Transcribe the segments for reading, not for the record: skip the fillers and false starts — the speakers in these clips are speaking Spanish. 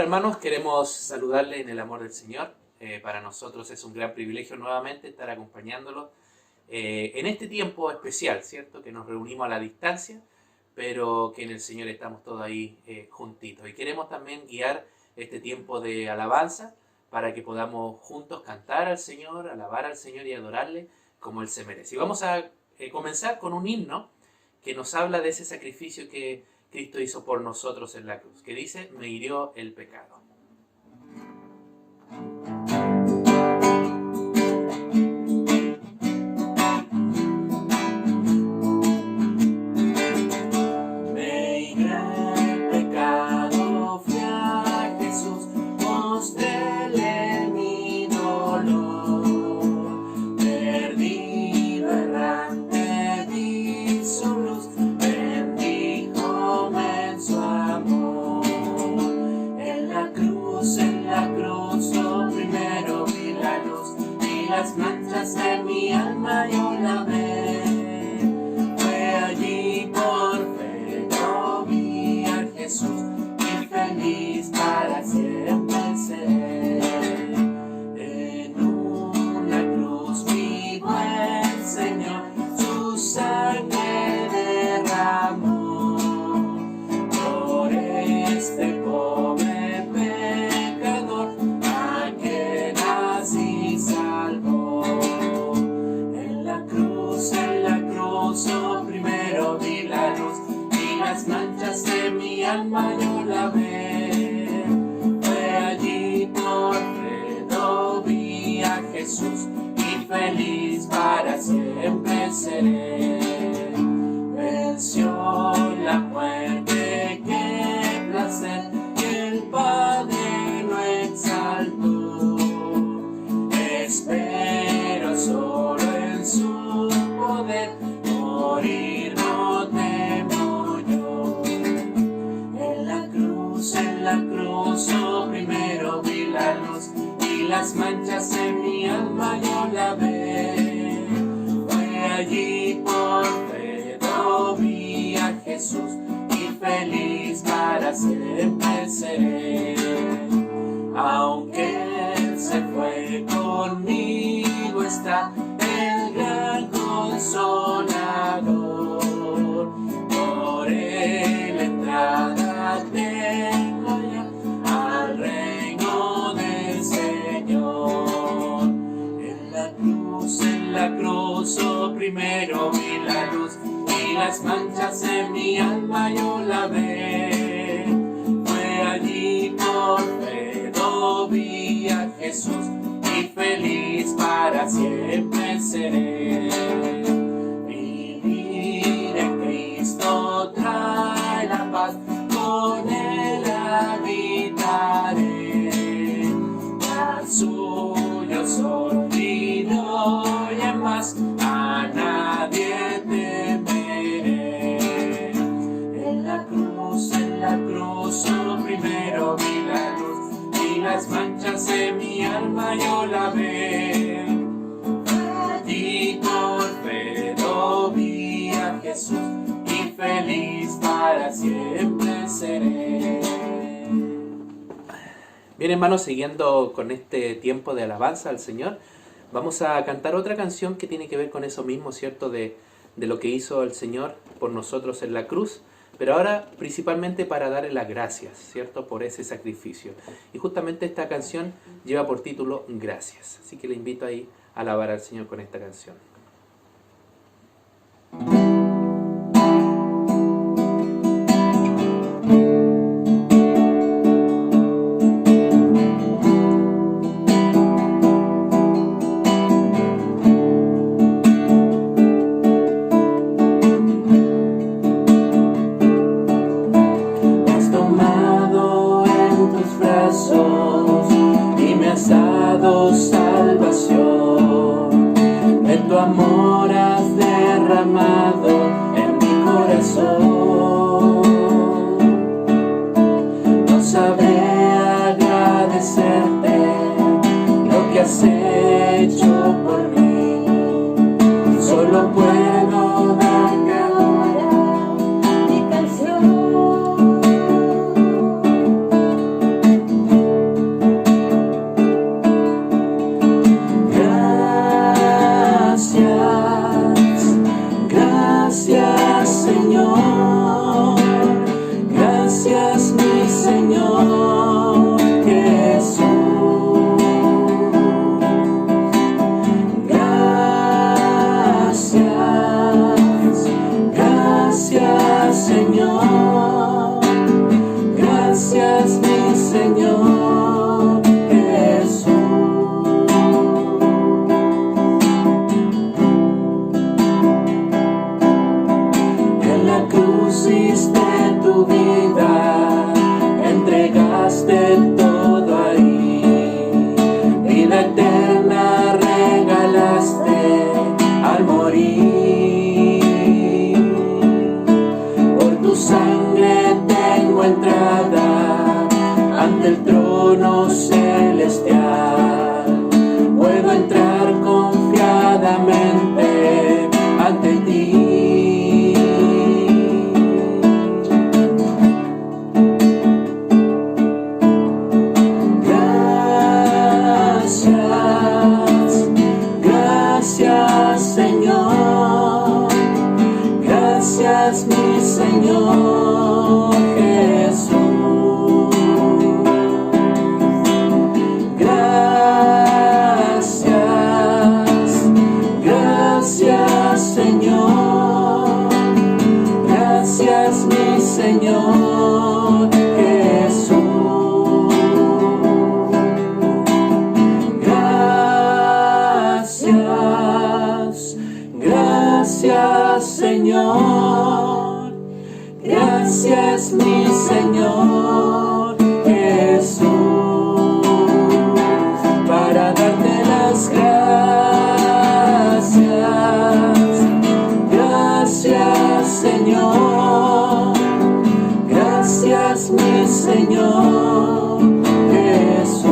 hermanos, queremos saludarles en el amor del Señor. Para nosotros es un gran privilegio nuevamente estar acompañándolos en este tiempo especial, ¿cierto? Que nos reunimos a la distancia, pero que en el Señor estamos todos ahí juntitos. Y queremos también guiar este tiempo de alabanza para que podamos juntos cantar al Señor, alabar al Señor y adorarle como Él se merece. Y vamos a comenzar con un himno que nos habla de ese sacrificio que Cristo hizo por nosotros en la cruz, que dice: me hirió el pecado. Las manchas de mi alma yo lavé. Fue allí por fe, yo vi a Jesús y feliz para siempre seré. En una cruz vivo el Señor, su sangre derramó por este pobre pecador a quien así salvó. Primero vi la luz y las manchas de mi alma yo lavé. Fue allí por fe, lo vi a Jesús y feliz para siempre seré. Venció la muerte, qué placer, que el Padre lo exaltó. Espero solo en su poder, morir no temo yo. En la cruz, oh, primero vi la luz y las manchas en mi alma yo lavé. Fue allí por fe, lo vi a Jesús y feliz para siempre seré. Aunque Él se fue, conmigo está el gran Consolador. Por Él entrada tengo ya al reino del Señor. En la cruz, oh, primero vi la luz y las manchas en mi alma yo lavé. Fue allí por fe, lo vi a Jesús y feliz para siempre seré. Vivir en Cristo trae la paz, con Él habitaré. Ya suyo soy y no ya más a nadie temeré. En la cruz, oh, primero vi la luz y las manchas de mi alma yo lavé. Allí por fe lo vi a Jesús y feliz para siempre seré. Bien, hermanos, siguiendo con este tiempo de alabanza al Señor, vamos a cantar otra canción que tiene que ver con eso mismo, ¿cierto? De lo que hizo el Señor por nosotros en la cruz, pero ahora principalmente para darle las gracias, ¿cierto? Por ese sacrificio. Y justamente esta canción lleva por título Gracias. Así que le invito ahí a alabar al Señor con esta canción. Y me has dado salvación. De tu amor has derramado en mi corazón. No sabré agradecerte lo que has hecho por mí. Solo puedo darte ahora mi canción. entrar confiadamente ante ti. Gracias, gracias Señor, gracias mi Señor Jesús. Gracias Señor, gracias mi Señor Jesús. Gracias, gracias Señor, gracias mi Señor Jesús, para darte las gracias. Gracias Señor, gracias mi Señor Jesús.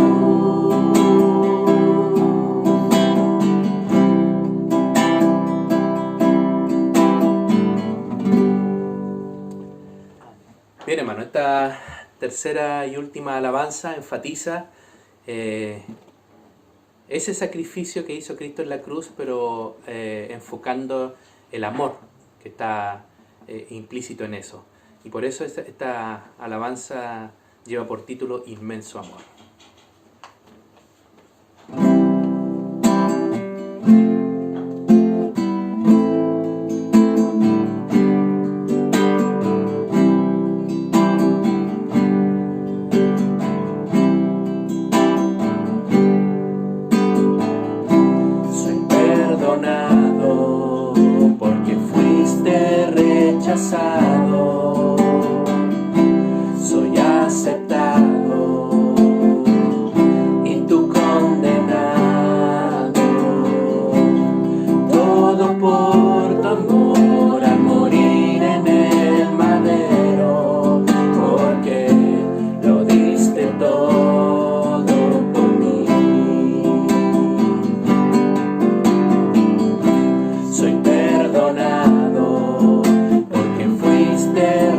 Bien, hermano, esta tercera y última alabanza enfatiza ese sacrificio que hizo Cristo en la cruz, pero enfocando el amor que está implícito en eso. Y por eso esta alabanza lleva por título Inmenso Amor. Soy aceptado y tú condenado, todo por tu amor al morir en el madero, porque lo diste todo por mí. Soy perdonado,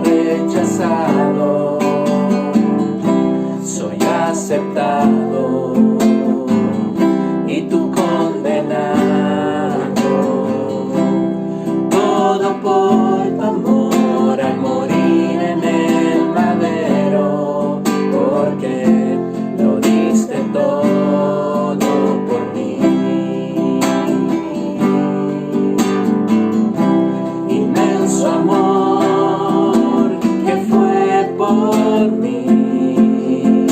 rechazado, soy aceptado y tú condenado, todo por tu amor al morir en el madero, porque lo diste todo por mí. Inmenso amor por mí,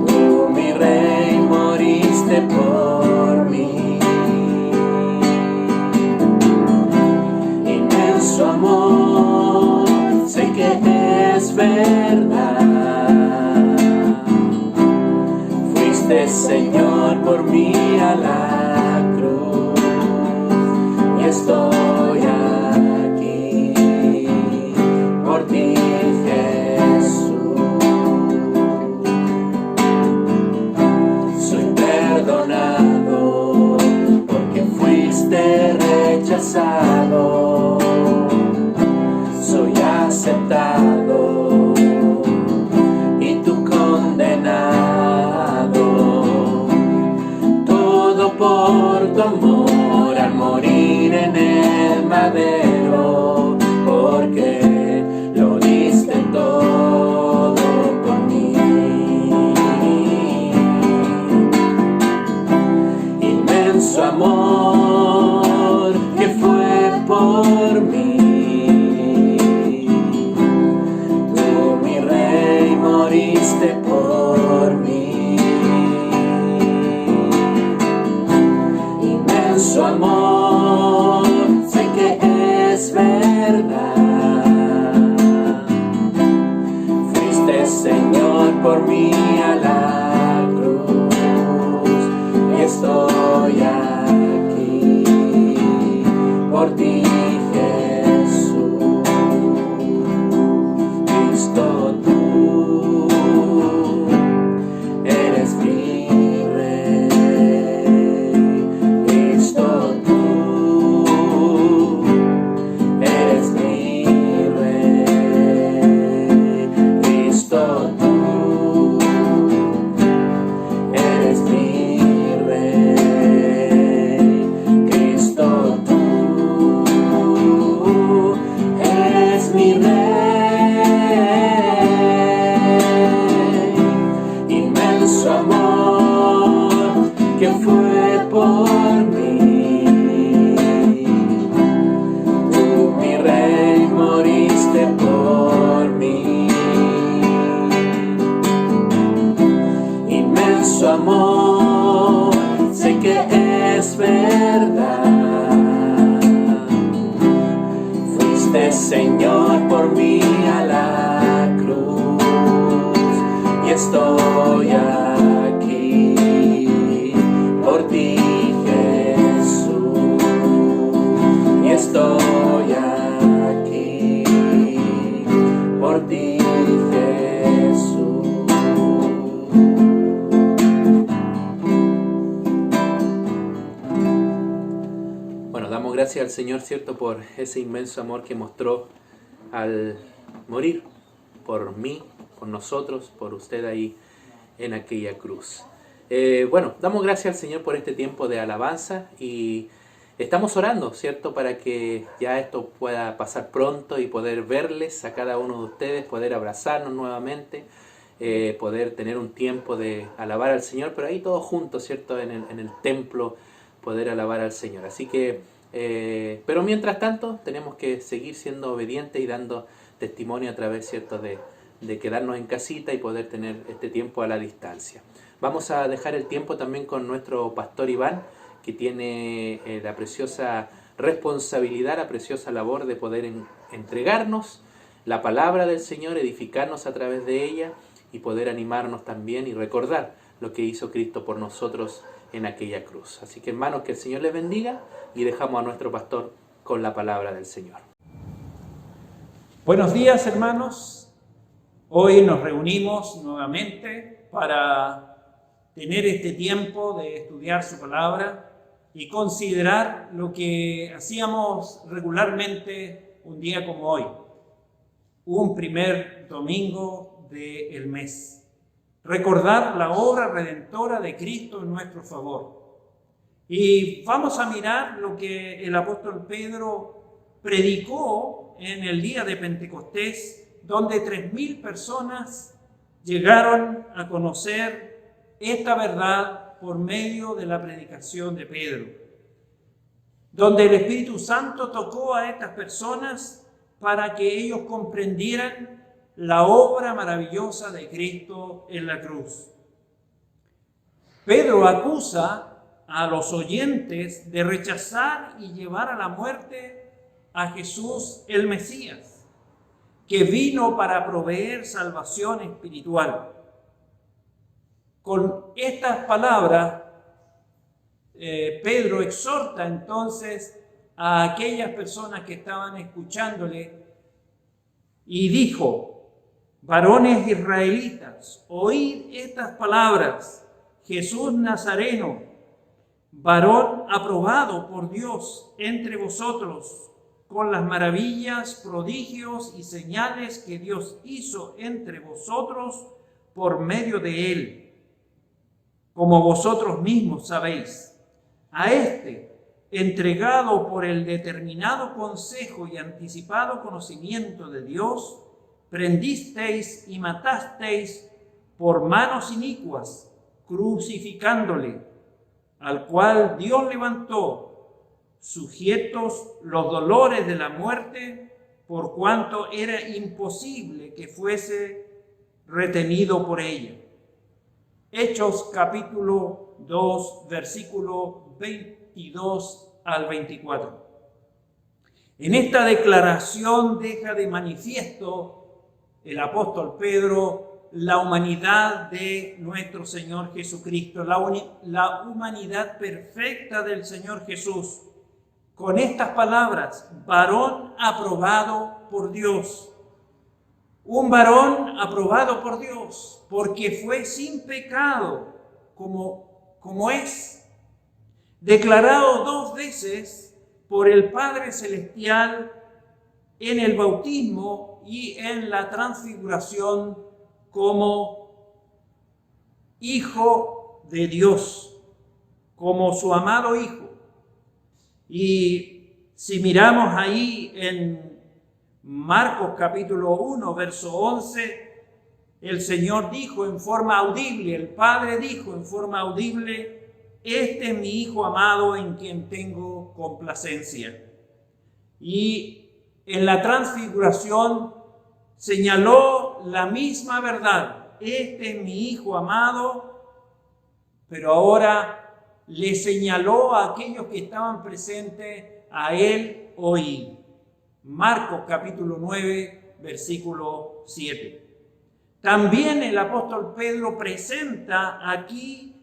tú mi Rey moriste por mí. Inmenso amor, sé que es verdad, fuiste Señor por mí a la cruz y estoy aquí por ti, Jesús. Soy perdonado porque fuiste rechazado, soy aceptado y tú condenado, todo por tu amor al morir en el madero, porque lo diste todo por mí. Inmenso amor que fue por mí, tú mi Rey moriste por mí. Inmenso amor, sé que es verdad, fuiste Señor por mí a la cruz y estoy aquí por ti, Jesús. Cristo, tú eres mi Rey. por mí. Tú, mi Rey, moriste por mí. Inmenso amor, sé que es verdad. Fuiste, Señor, por mí a la cruz, y estoy aquí por ti, Jesús, y estoy aquí por ti, Jesús. Bueno, damos gracias al Señor, ¿cierto?, por ese inmenso amor que mostró al morir por mí, por nosotros, por usted ahí en aquella cruz. Bueno, damos gracias al Señor por este tiempo de alabanza y estamos orando, ¿cierto?, para que ya esto pueda pasar pronto y poder verles a cada uno de ustedes, poder abrazarnos nuevamente, poder tener un tiempo de alabar al Señor, pero ahí todos juntos, ¿cierto?, en el templo, poder alabar al Señor. Así que, pero mientras tanto, tenemos que seguir siendo obedientes y dando testimonio a través, ¿cierto?, de quedarnos en casita y poder tener este tiempo a la distancia. Vamos a dejar el tiempo también con nuestro pastor Iván, que tiene la preciosa responsabilidad, la preciosa labor de poder entregarnos la palabra del Señor, edificarnos a través de ella y poder animarnos también y recordar lo que hizo Cristo por nosotros en aquella cruz. Así que, hermanos, que el Señor les bendiga y dejamos a nuestro pastor con la palabra del Señor. Buenos días, hermanos. Hoy nos reunimos nuevamente para tener este tiempo de estudiar su palabra y considerar lo que hacíamos regularmente un día como hoy, un primer domingo del mes. Recordar la obra redentora de Cristo en nuestro favor. Y vamos a mirar lo que el apóstol Pedro predicó en el día de Pentecostés, donde 3,000 personas llegaron a conocer esta verdad por medio de la predicación de Pedro, donde el Espíritu Santo tocó a estas personas para que ellos comprendieran la obra maravillosa de Cristo en la cruz. Pedro acusa a los oyentes de rechazar y llevar a la muerte a Jesús el Mesías, que vino para proveer salvación espiritual. Con estas palabras, Pedro exhorta entonces a aquellas personas que estaban escuchándole y dijo: varones israelitas, oíd estas palabras. Jesús Nazareno, varón aprobado por Dios entre vosotros, con las maravillas, prodigios y señales que Dios hizo entre vosotros por medio de él, como vosotros mismos sabéis. A este, entregado por el determinado consejo y anticipado conocimiento de Dios, prendisteis y matasteis por manos inicuas, crucificándole, al cual Dios levantó, sujetos los dolores de la muerte, por cuanto era imposible que fuese retenido por ella. Hechos capítulo 2, versículo 22 al 24. En esta declaración deja de manifiesto el apóstol Pedro la humanidad de nuestro Señor Jesucristo, la humanidad perfecta del Señor Jesús. Con estas palabras: varón aprobado por Dios. Un varón aprobado por Dios, porque fue sin pecado, como es, declarado 2 veces por el Padre Celestial en el bautismo y en la transfiguración como Hijo de Dios, como su amado Hijo. Y si miramos ahí en Marcos capítulo 1, verso 11, el Señor dijo en forma audible, el Padre dijo en forma audible: este es mi Hijo amado en quien tengo complacencia. Y en la transfiguración señaló la misma verdad. Este es mi Hijo amado, pero ahora le señaló a aquellos que estaban presentes: a él oí. Marcos capítulo 9, versículo 7. También el apóstol Pedro presenta aquí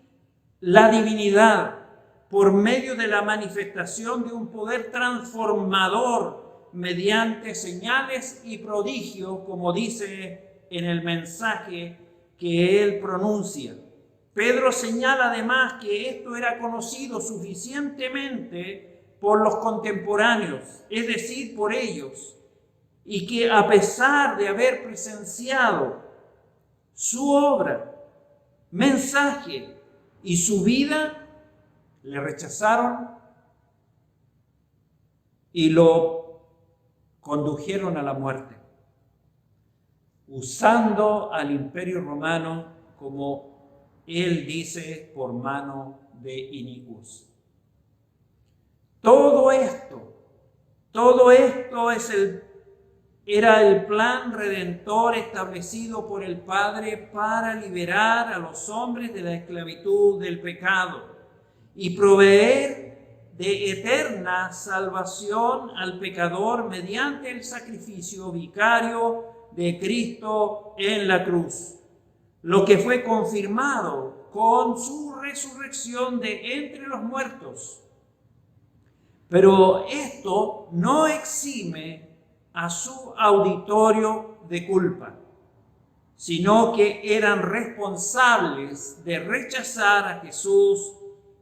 la divinidad por medio de la manifestación de un poder transformador mediante señales y prodigios, como dice en el mensaje que él pronuncia. Pedro señala además que esto era conocido suficientemente por los contemporáneos, es decir, por ellos, y que a pesar de haber presenciado su obra, mensaje y su vida, le rechazaron y lo condujeron a la muerte, usando al Imperio Romano, como él dice, por mano de inicuos. Todo esto era el plan redentor establecido por el Padre para liberar a los hombres de la esclavitud del pecado y proveer de eterna salvación al pecador mediante el sacrificio vicario de Cristo en la cruz, lo que fue confirmado con su resurrección de entre los muertos. Pero esto no exime a su auditorio de culpa, sino que eran responsables de rechazar a Jesús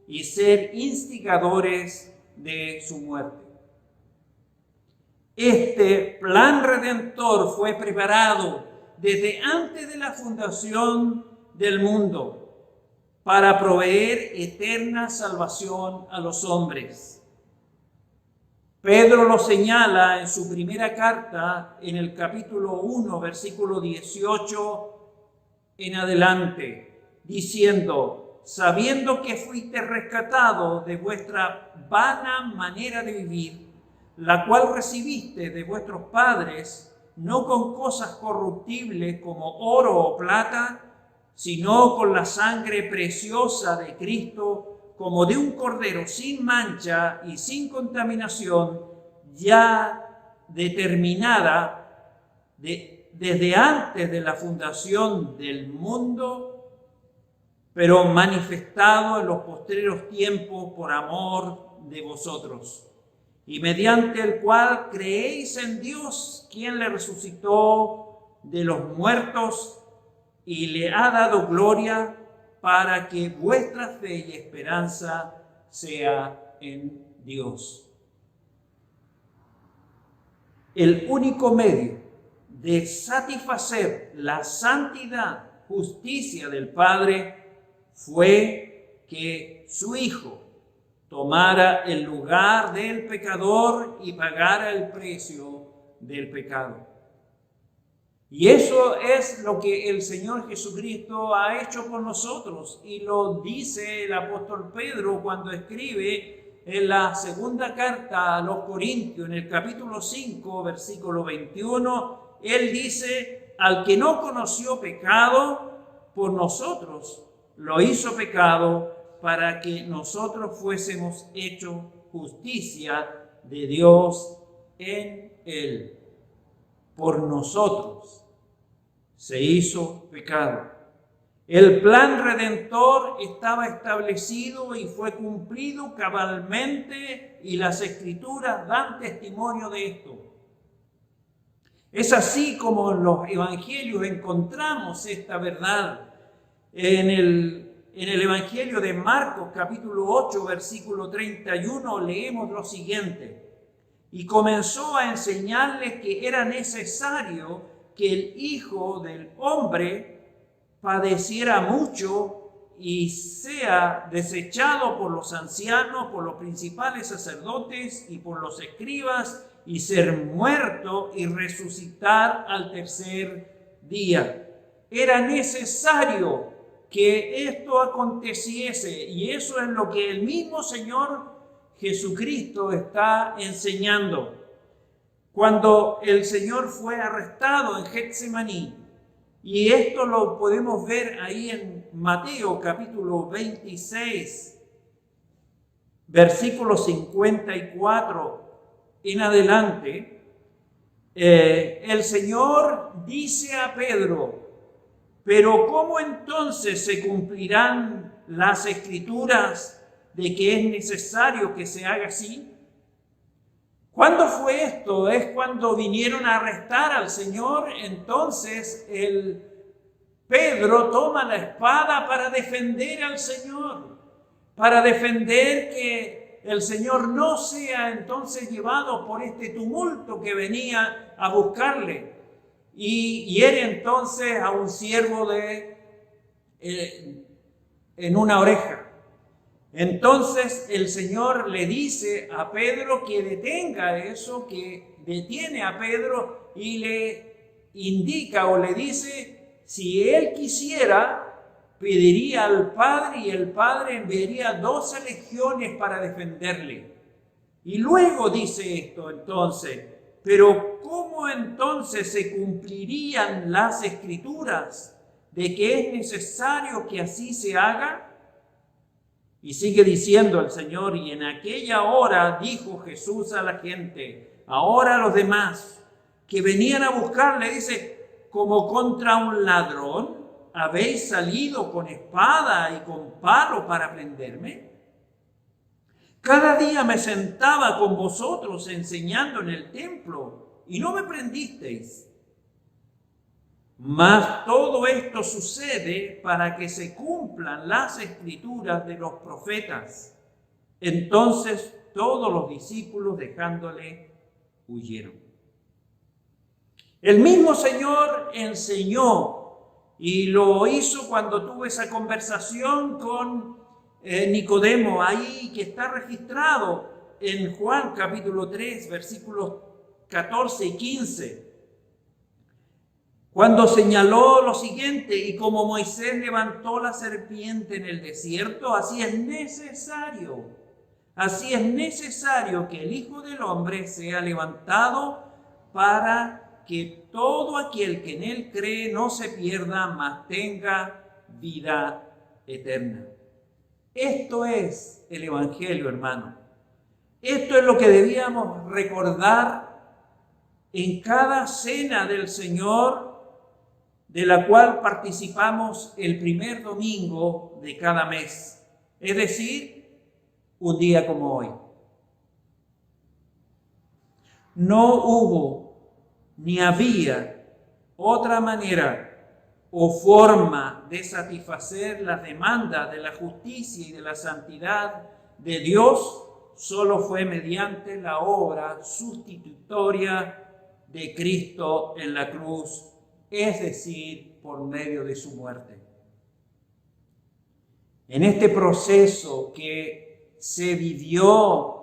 y ser instigadores de su muerte. Este plan redentor fue preparado desde antes de la fundación del mundo para proveer eterna salvación a los hombres. Pedro lo señala en su primera carta, en el capítulo 1, versículo 18 en adelante, diciendo: sabiendo que fuiste rescatado de vuestra vana manera de vivir, la cual recibiste de vuestros padres, no con cosas corruptibles como oro o plata, sino con la sangre preciosa de Cristo, como de un cordero sin mancha y sin contaminación, ya determinada desde antes de la fundación del mundo, pero manifestado en los postreros tiempos por amor de vosotros, y mediante el cual creéis en Dios, quien le resucitó de los muertos y le ha dado gloria, para que vuestra fe y esperanza sea en Dios. El único medio de satisfacer la santidad, justicia del Padre fue que su Hijo tomara el lugar del pecador y pagara el precio del pecado. Y eso es lo que el Señor Jesucristo ha hecho por nosotros, y lo dice el apóstol Pedro cuando escribe en la segunda carta a los Corintios, en el capítulo 5, versículo 21, él dice: al que no conoció pecado, por nosotros lo hizo pecado, para que nosotros fuésemos hechos justicia de Dios en él. Por nosotros se hizo pecado. El plan redentor estaba establecido y fue cumplido cabalmente, y las Escrituras dan testimonio de esto. Es así como en los evangelios encontramos esta verdad. En el evangelio de Marcos, capítulo 8, versículo 31, leemos lo siguiente: y comenzó a enseñarles que era necesario que el Hijo del Hombre padeciera mucho y sea desechado por los ancianos, por los principales sacerdotes y por los escribas, y ser muerto y resucitar al tercer día. Era necesario que esto aconteciese, y eso es lo que el mismo Señor Jesucristo está enseñando. Cuando el Señor fue arrestado en Getsemaní, y esto lo podemos ver ahí en Mateo capítulo 26, versículo 54 en adelante, el Señor dice a Pedro: pero ¿cómo entonces se cumplirán las Escrituras de que es necesario que se haga así? ¿Cuándo fue esto? Es cuando vinieron a arrestar al Señor. Entonces el Pedro toma la espada para defender al Señor, para defender que el Señor no sea entonces llevado por este tumulto que venía a buscarle. Y hiere entonces a un siervo en una oreja. Entonces el Señor le dice a Pedro que detenga eso, que detiene a Pedro y le indica o le dice: si él quisiera, pediría al Padre y el Padre enviaría 12 legiones para defenderle. Y luego dice esto entonces: pero ¿cómo entonces se cumplirían las Escrituras de que es necesario que así se haga? Y sigue diciendo el Señor: y en aquella hora dijo Jesús a la gente, ahora a los demás que venían a buscarle, dice: como contra un ladrón habéis salido con espada y con palo para prenderme. Cada día me sentaba con vosotros enseñando en el templo y no me prendisteis. Mas todo esto sucede para que se cumplan las Escrituras de los profetas. Entonces todos los discípulos, dejándole, huyeron. El mismo Señor enseñó, y lo hizo cuando tuvo esa conversación con Nicodemo, ahí que está registrado en Juan capítulo 3, versículos 14 y 15. Cuando señaló lo siguiente: y como Moisés levantó la serpiente en el desierto, así es necesario que el Hijo del Hombre sea levantado, para que todo aquel que en él cree no se pierda, mas tenga vida eterna. Esto es el Evangelio, hermano. Esto es lo que debíamos recordar en cada cena del Señor, de la cual participamos el primer domingo de cada mes, es decir, un día como hoy. No hubo ni había otra manera o forma de satisfacer las demandas de la justicia y de la santidad de Dios, solo fue mediante la obra sustitutoria de Cristo en la cruz, es decir, por medio de su muerte. En este proceso que se vivió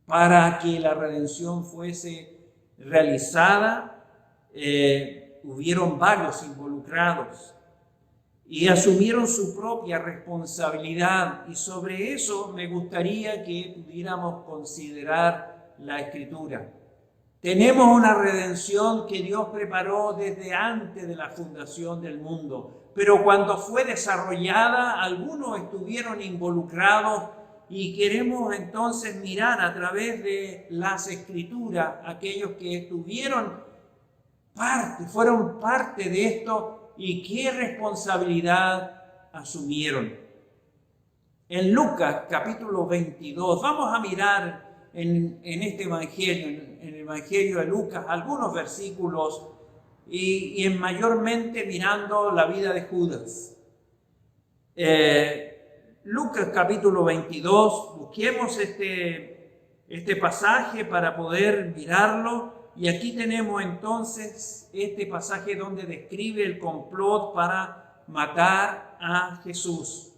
para que la redención fuese realizada, hubieron varios involucrados y asumieron su propia responsabilidad, y sobre eso me gustaría que pudiéramos considerar la Escritura. Tenemos una redención que Dios preparó desde antes de la fundación del mundo, pero cuando fue desarrollada, algunos estuvieron involucrados, y queremos entonces mirar a través de las Escrituras aquellos que fueron parte de esto y qué responsabilidad asumieron. En Lucas capítulo 22, vamos a mirar en este Evangelio, en el Evangelio de Lucas, algunos versículos y mayormente mirando la vida de Judas. Lucas capítulo 22, busquemos este pasaje para poder mirarlo, y aquí tenemos entonces este pasaje donde describe el complot para matar a Jesús.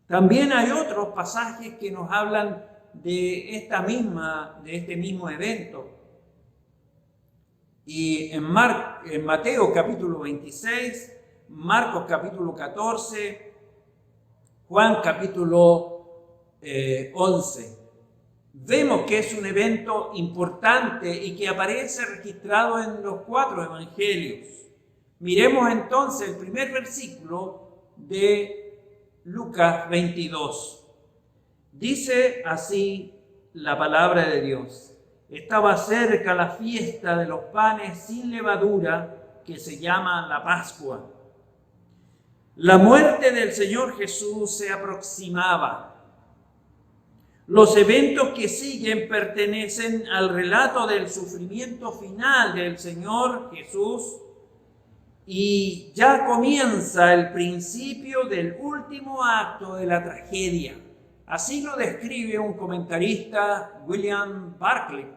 También hay otros pasajes que nos hablan de este mismo evento. Y en Mateo capítulo 26 Marcos capítulo 14, Juan capítulo 11. Vemos que es un evento importante y que aparece registrado en los 4 evangelios. Miremos entonces el primer versículo de Lucas 22. Dice así la palabra de Dios: estaba cerca la fiesta de los panes sin levadura, que se llama la Pascua. La muerte del Señor Jesús se aproximaba. Los eventos que siguen pertenecen al relato del sufrimiento final del Señor Jesús y ya comienza el principio del último acto de la tragedia. Así lo describe un comentarista, William Barclay,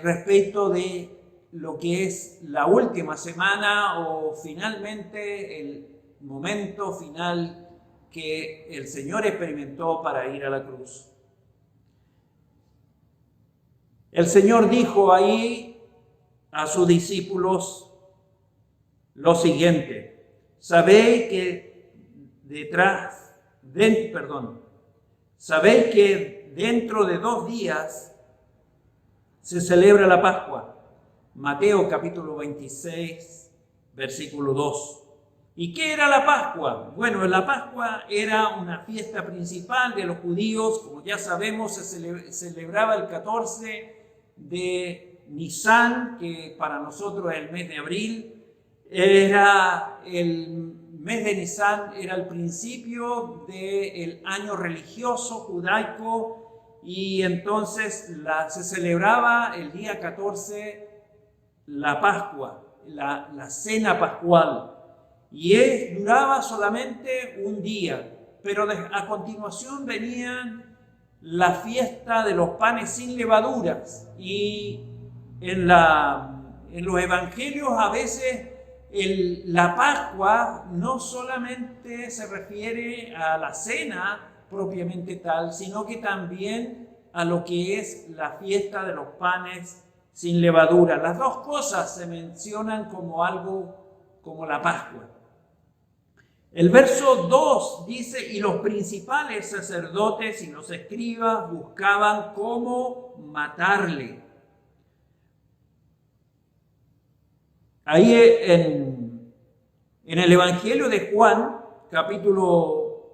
respecto de lo que es la última semana o finalmente el momento final que el Señor experimentó para ir a la cruz. El Señor dijo ahí a sus discípulos lo siguiente: sabéis que dentro de 2 días se celebra la Pascua. Mateo capítulo 26, versículo 2. ¿Y qué era la Pascua? Bueno, la Pascua era una fiesta principal de los judíos. Como ya sabemos, se celebraba el 14 de Nisan, que para nosotros es el mes de abril. El mes de Nisan era el principio del año religioso judaico y entonces se celebraba el día 14 la Pascua, la cena pascual. Y duraba solamente un día, pero a continuación venían la fiesta de los panes sin levaduras. Y en los evangelios a veces la Pascua no solamente se refiere a la cena propiamente tal, sino que también a lo que es la fiesta de los panes sin levadura. Las dos cosas se mencionan como algo como la Pascua. El verso 2 dice: y los principales sacerdotes y los escribas buscaban cómo matarle. Ahí en el Evangelio de Juan, capítulo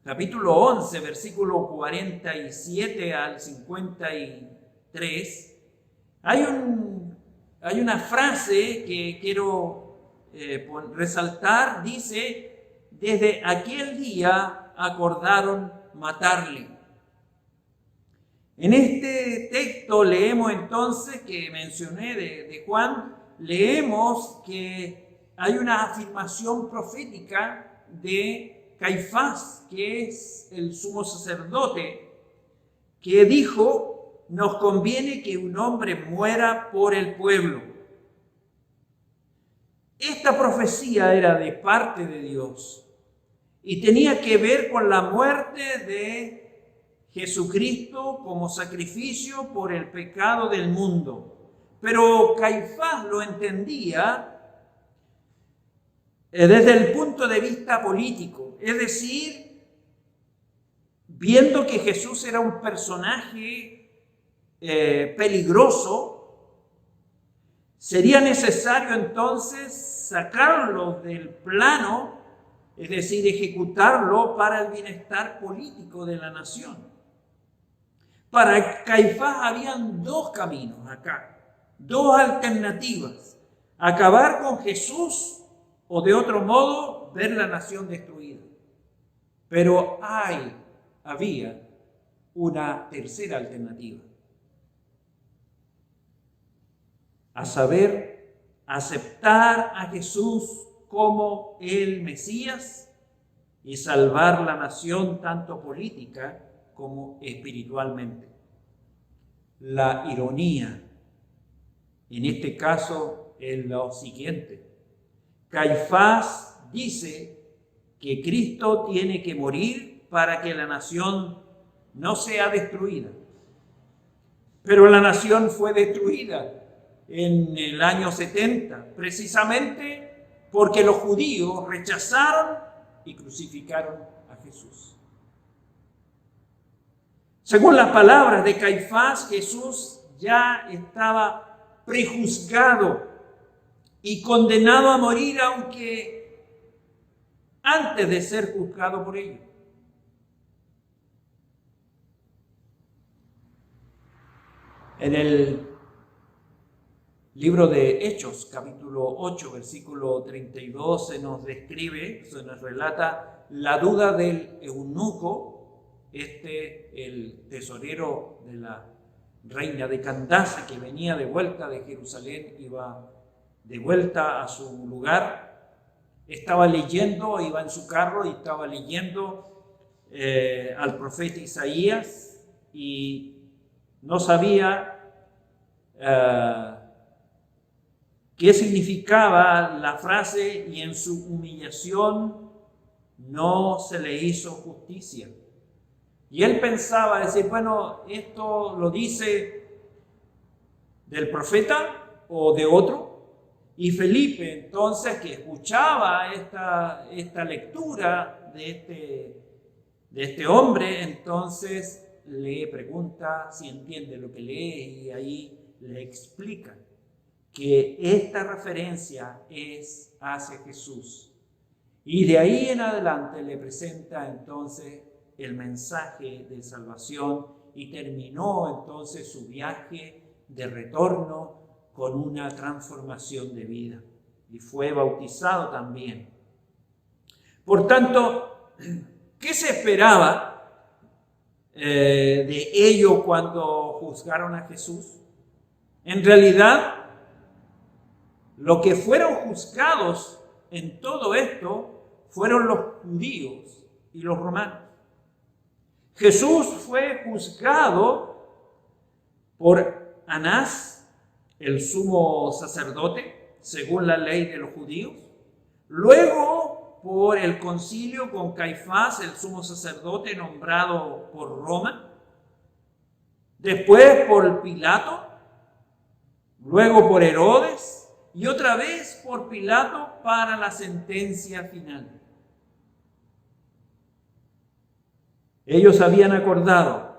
11, versículo 47 al 53, hay una frase que quiero resaltar. Dice: desde aquel día acordaron matarle. En este texto leemos entonces, que mencioné de Juan, leemos que hay una afirmación profética de Caifás, que es el sumo sacerdote, que dijo: nos conviene que un hombre muera por el pueblo. Esta profecía era de parte de Dios y tenía que ver con la muerte de Jesucristo como sacrificio por el pecado del mundo. Pero Caifás lo entendía desde el punto de vista político, es decir, viendo que Jesús era un personaje peligroso, sería necesario entonces sacarlo del plano, es decir, ejecutarlo para el bienestar político de la nación. Para Caifás habían 2 caminos acá, 2 alternativas: acabar con Jesús o, de otro modo, ver la nación destruida. Pero había una tercera alternativa, a saber, aceptar a Jesús como el Mesías y salvar la nación tanto política como espiritualmente. La ironía en este caso es lo siguiente: Caifás dice que Cristo tiene que morir para que la nación no sea destruida. Pero la nación fue destruida en el año 70, precisamente porque los judíos rechazaron y crucificaron a Jesús. Según las palabras de Caifás, Jesús ya estaba prejuzgado y condenado a morir, aunque antes de ser juzgado por ello. En el libro de Hechos, capítulo 8, versículo 32, se nos describe, se nos relata la duda del eunuco, el tesorero de la reina de Candace, que venía de vuelta de Jerusalén, iba de vuelta a su lugar, estaba leyendo, iba en su carro y estaba leyendo al profeta Isaías y no sabía qué significaba la frase, y en su humillación no se le hizo justicia. Y él pensaba decir, bueno, esto lo dice del profeta o de otro. Y Felipe, entonces, que escuchaba esta lectura de este hombre, entonces le pregunta si entiende lo que lee, y ahí le explica que esta referencia es hacia Jesús. Y de ahí en adelante le presenta entonces el mensaje de salvación, y terminó entonces su viaje de retorno con una transformación de vida. Y fue bautizado también. Por tanto, ¿qué se esperaba de ello cuando juzgaron a Jesús? En realidad, lo que fueron juzgados en todo esto fueron los judíos y los romanos. Jesús fue juzgado por Anás, el sumo sacerdote, según la ley de los judíos. Luego por el concilio con Caifás, el sumo sacerdote nombrado por Roma. Después por Pilato. Luego por Herodes. Y otra vez por Pilato para la sentencia final. Ellos habían acordado,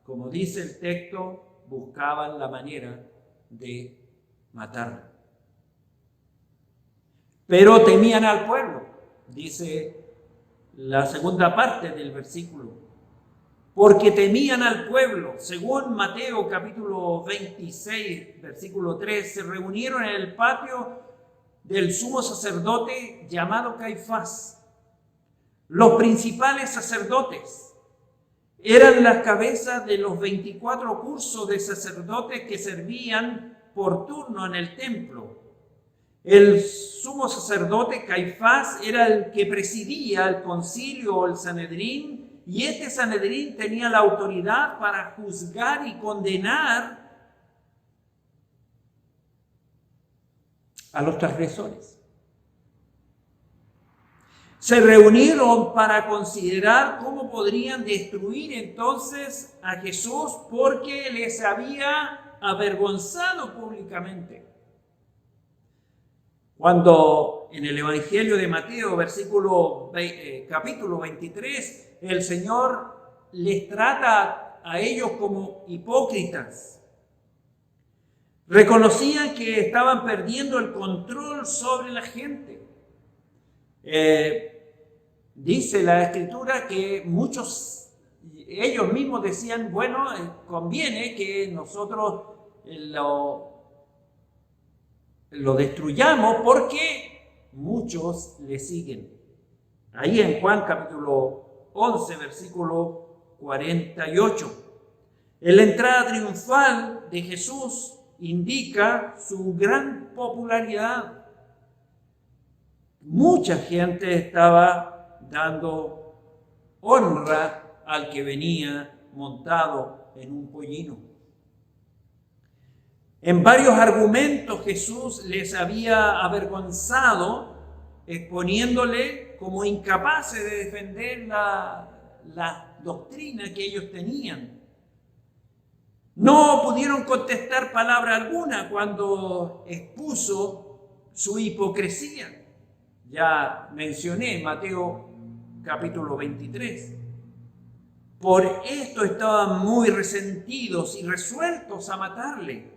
como dice el texto, buscaban la manera de matarlo. Pero temían al pueblo, dice la segunda parte del versículo. Porque temían al pueblo. Según Mateo capítulo 26, versículo 3, se reunieron en el patio del sumo sacerdote llamado Caifás. Los principales sacerdotes eran las cabezas de los 24 cursos de sacerdotes que servían por turno en el templo. El sumo sacerdote Caifás era el que presidía el concilio o el Sanedrín, y este Sanedrín tenía la autoridad para juzgar y condenar a los transgresores. Se reunieron para considerar cómo podrían destruir entonces a Jesús, porque les había avergonzado públicamente. Cuando en el Evangelio de Mateo, capítulo 23, el Señor les trata a ellos como hipócritas. Reconocían que estaban perdiendo el control sobre la gente. Dice la Escritura que ellos mismos decían, bueno, conviene que nosotros lo destruyamos porque muchos le siguen. Ahí en Juan capítulo 11, versículo 48. En la entrada triunfal de Jesús indica su gran popularidad. Mucha gente estaba dando honra al que venía montado en un pollino. En varios argumentos Jesús les había avergonzado, exponiéndole como incapaces de defender la doctrina que ellos tenían. No pudieron contestar palabra alguna cuando expuso su hipocresía. ya mencioné, Mateo capítulo 23. Por esto estaban muy resentidos y resueltos a matarle.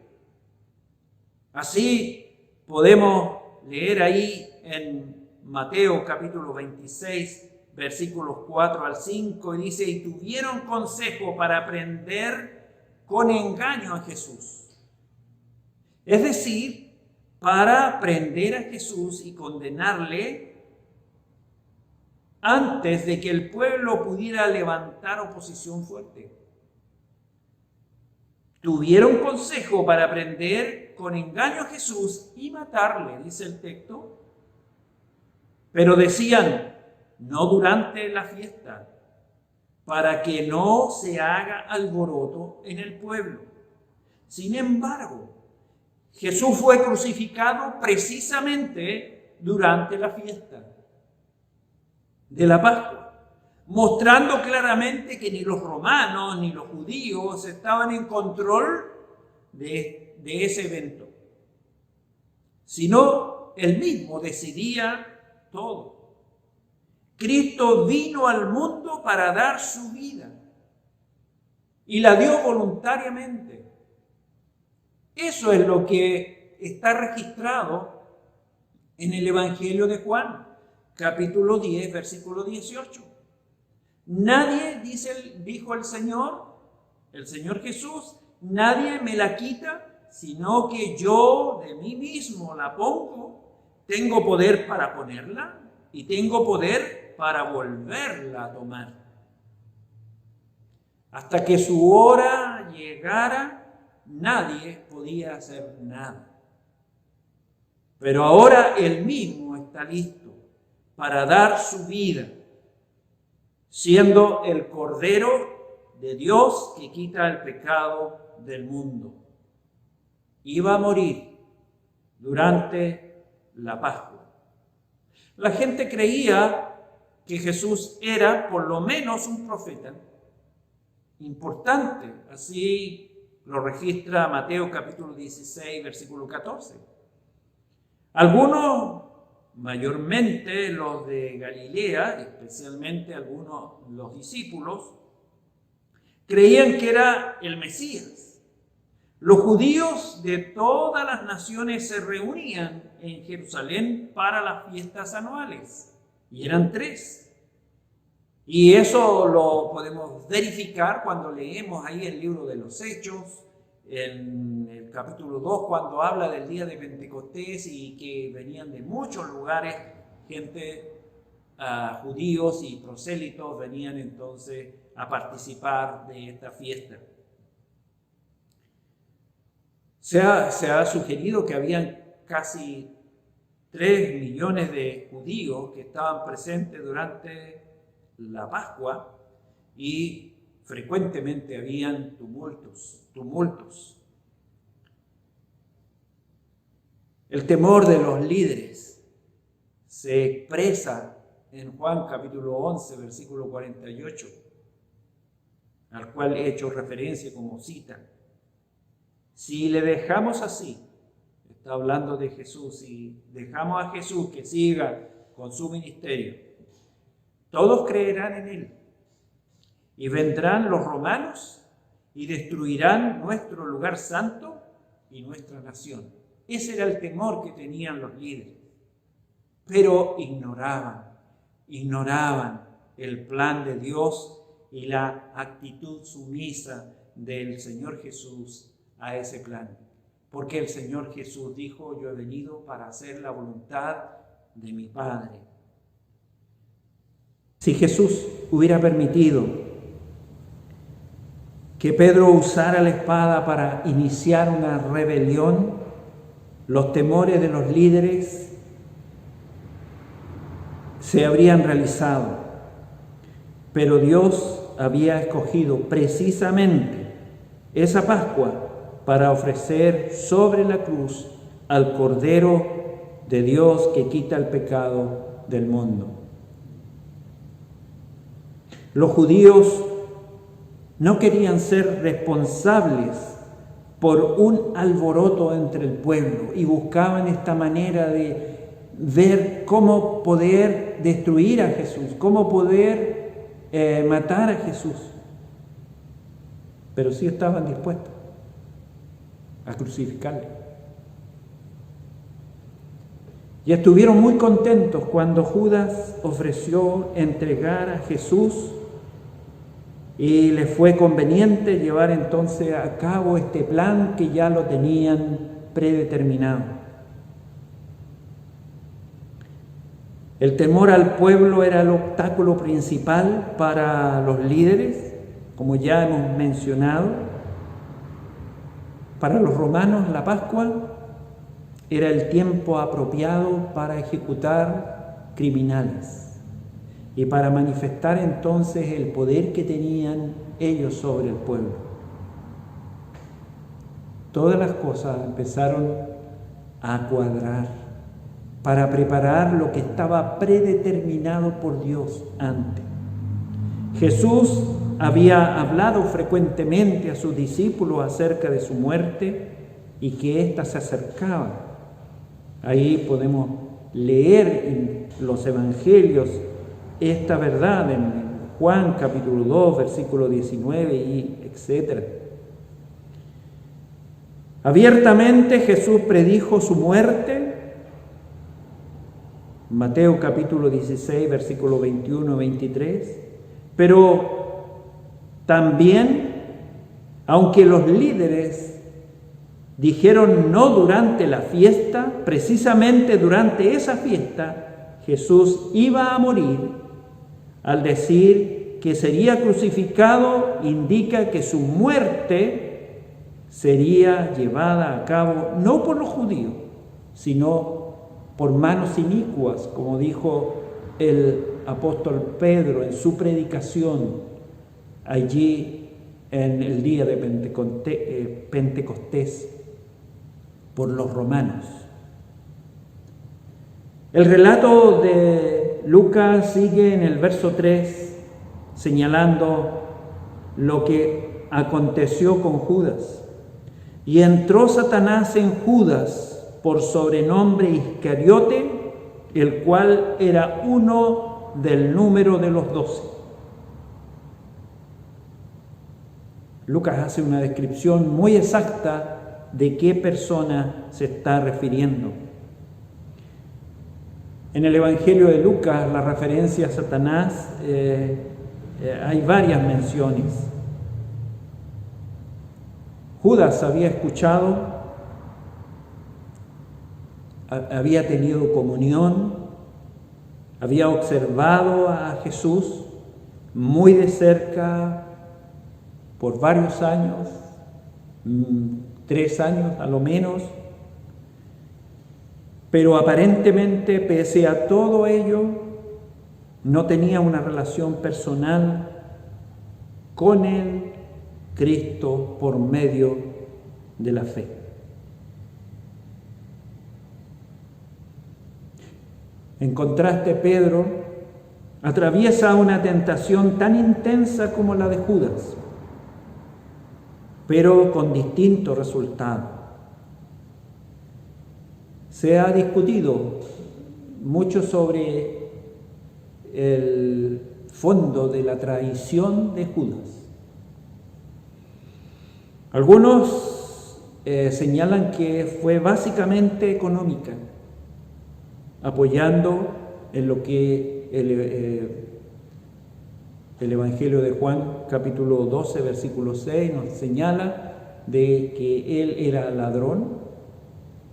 Así podemos leer ahí en Mateo capítulo 26, versículos 4 al 5, y dice: y tuvieron consejo para prender con engaño a Jesús. Es decir, para prender a Jesús y condenarle antes de que el pueblo pudiera levantar oposición fuerte. Tuvieron consejo para prender con engaño a Jesús y matarle, dice el texto. Pero decían: no durante la fiesta, para que no se haga alboroto en el pueblo. Sin embargo, Jesús fue crucificado precisamente durante la fiesta de la Pascua, mostrando claramente que ni los romanos ni los judíos estaban en control de ese evento, sino él mismo decidía todo. Cristo vino al mundo para dar su vida y la dio voluntariamente. Eso es lo que está registrado en el Evangelio de Juan, capítulo 10, versículo 18. Nadie, dijo el Señor Jesús, nadie me la quita, sino que yo de mí mismo la pongo. Tengo poder para ponerla y tengo poder para volverla a tomar. Hasta que su hora llegara, nadie podía hacer nada. Pero ahora él mismo está listo para dar su vida, siendo el Cordero de Dios que quita el pecado del mundo. Iba a morir durante la Pascua. La gente creía que Jesús era por lo menos un profeta importante. Así lo registra Mateo capítulo 16, versículo 14. Algunos, mayormente los de Galilea, especialmente algunos de los discípulos, creían que era el Mesías. Los judíos de todas las naciones se reunían en Jerusalén para las fiestas anuales, y eran 3. Y eso lo podemos verificar cuando leemos ahí el libro de los Hechos, en el capítulo 2, cuando habla del día de Pentecostés y que venían de muchos lugares, gente, judíos y prosélitos, venían entonces a participar de esta fiesta. Se ha sugerido que habían casi 3 millones de judíos que estaban presentes durante la Pascua, y frecuentemente habían tumultos. El temor de los líderes se expresa en Juan capítulo 11, versículo 48, al cual he hecho referencia como cita. Si le dejamos así, está hablando de Jesús, si dejamos a Jesús que siga con su ministerio, todos creerán en él, y vendrán los romanos y destruirán nuestro lugar santo y nuestra nación. Ese era el temor que tenían los líderes. Pero ignoraban el plan de Dios y la actitud sumisa del Señor Jesús a ese plan. Porque el Señor Jesús dijo: yo he venido para hacer la voluntad de mi Padre. Si Jesús hubiera permitido que Pedro usara la espada para iniciar una rebelión, los temores de los líderes se habrían realizado. Pero Dios había escogido precisamente esa Pascua para ofrecer sobre la cruz al Cordero de Dios que quita el pecado del mundo. Los judíos no querían ser responsables por un alboroto entre el pueblo y buscaban esta manera de ver cómo poder destruir a Jesús, cómo poder matar a Jesús. Pero sí estaban dispuestos a crucificarle. Y estuvieron muy contentos cuando Judas ofreció entregar a Jesús y les fue conveniente llevar entonces a cabo este plan que ya lo tenían predeterminado. El temor al pueblo era el obstáculo principal para los líderes, como ya hemos mencionado. Para los romanos, la Pascua era el tiempo apropiado para ejecutar criminales y para manifestar entonces el poder que tenían ellos sobre el pueblo. Todas las cosas empezaron a cuadrar para preparar lo que estaba predeterminado por Dios antes. Jesús había hablado frecuentemente a sus discípulos acerca de su muerte y que ésta se acercaba. Ahí podemos leer en los evangelios esta verdad en Juan capítulo 2, versículo 19 y etc. Abiertamente Jesús predijo su muerte. Mateo capítulo 16, versículo 21 y 23. Pero también, aunque los líderes dijeron no durante la fiesta, precisamente durante esa fiesta, Jesús iba a morir. Al decir que sería crucificado, indica que su muerte sería llevada a cabo no por los judíos, sino por manos inicuas, como dijo el apóstol Pedro en su predicación allí en el día de Pentecostés, por los romanos. El relato de Lucas sigue en el verso 3 señalando lo que aconteció con Judas. Y entró Satanás en Judas por sobrenombre Iscariote, el cual era uno del número de los 12. Lucas hace una descripción muy exacta de qué persona se está refiriendo. En el Evangelio de Lucas, la referencia a Satanás, hay varias menciones. Judas había escuchado, había tenido comunión, había observado a Jesús muy de cerca por varios años, 3 años a lo menos, pero aparentemente, pese a todo ello, no tenía una relación personal con el Cristo por medio de la fe. En contraste, Pedro atraviesa una tentación tan intensa como la de Judas, pero con distinto resultado. Se ha discutido mucho sobre el fondo de la traición de Judas. Algunos señalan que fue básicamente económica, apoyando en lo que el Evangelio de Juan, capítulo 12, versículo 6, nos señala de que él era ladrón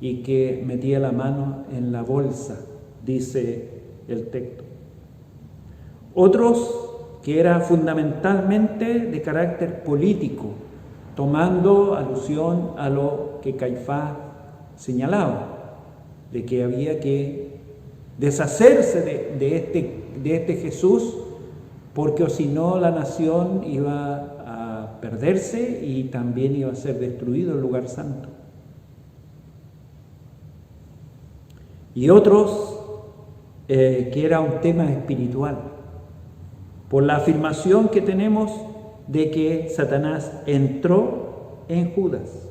y que metía la mano en la bolsa, dice el texto. Otros que era fundamentalmente de carácter político, tomando alusión a lo que Caifás señalaba, de que había que deshacerse de este Jesús, porque o si no la nación iba a perderse y también iba a ser destruido el lugar santo. Y otros que era un tema espiritual, por la afirmación que tenemos de que Satanás entró en Judas.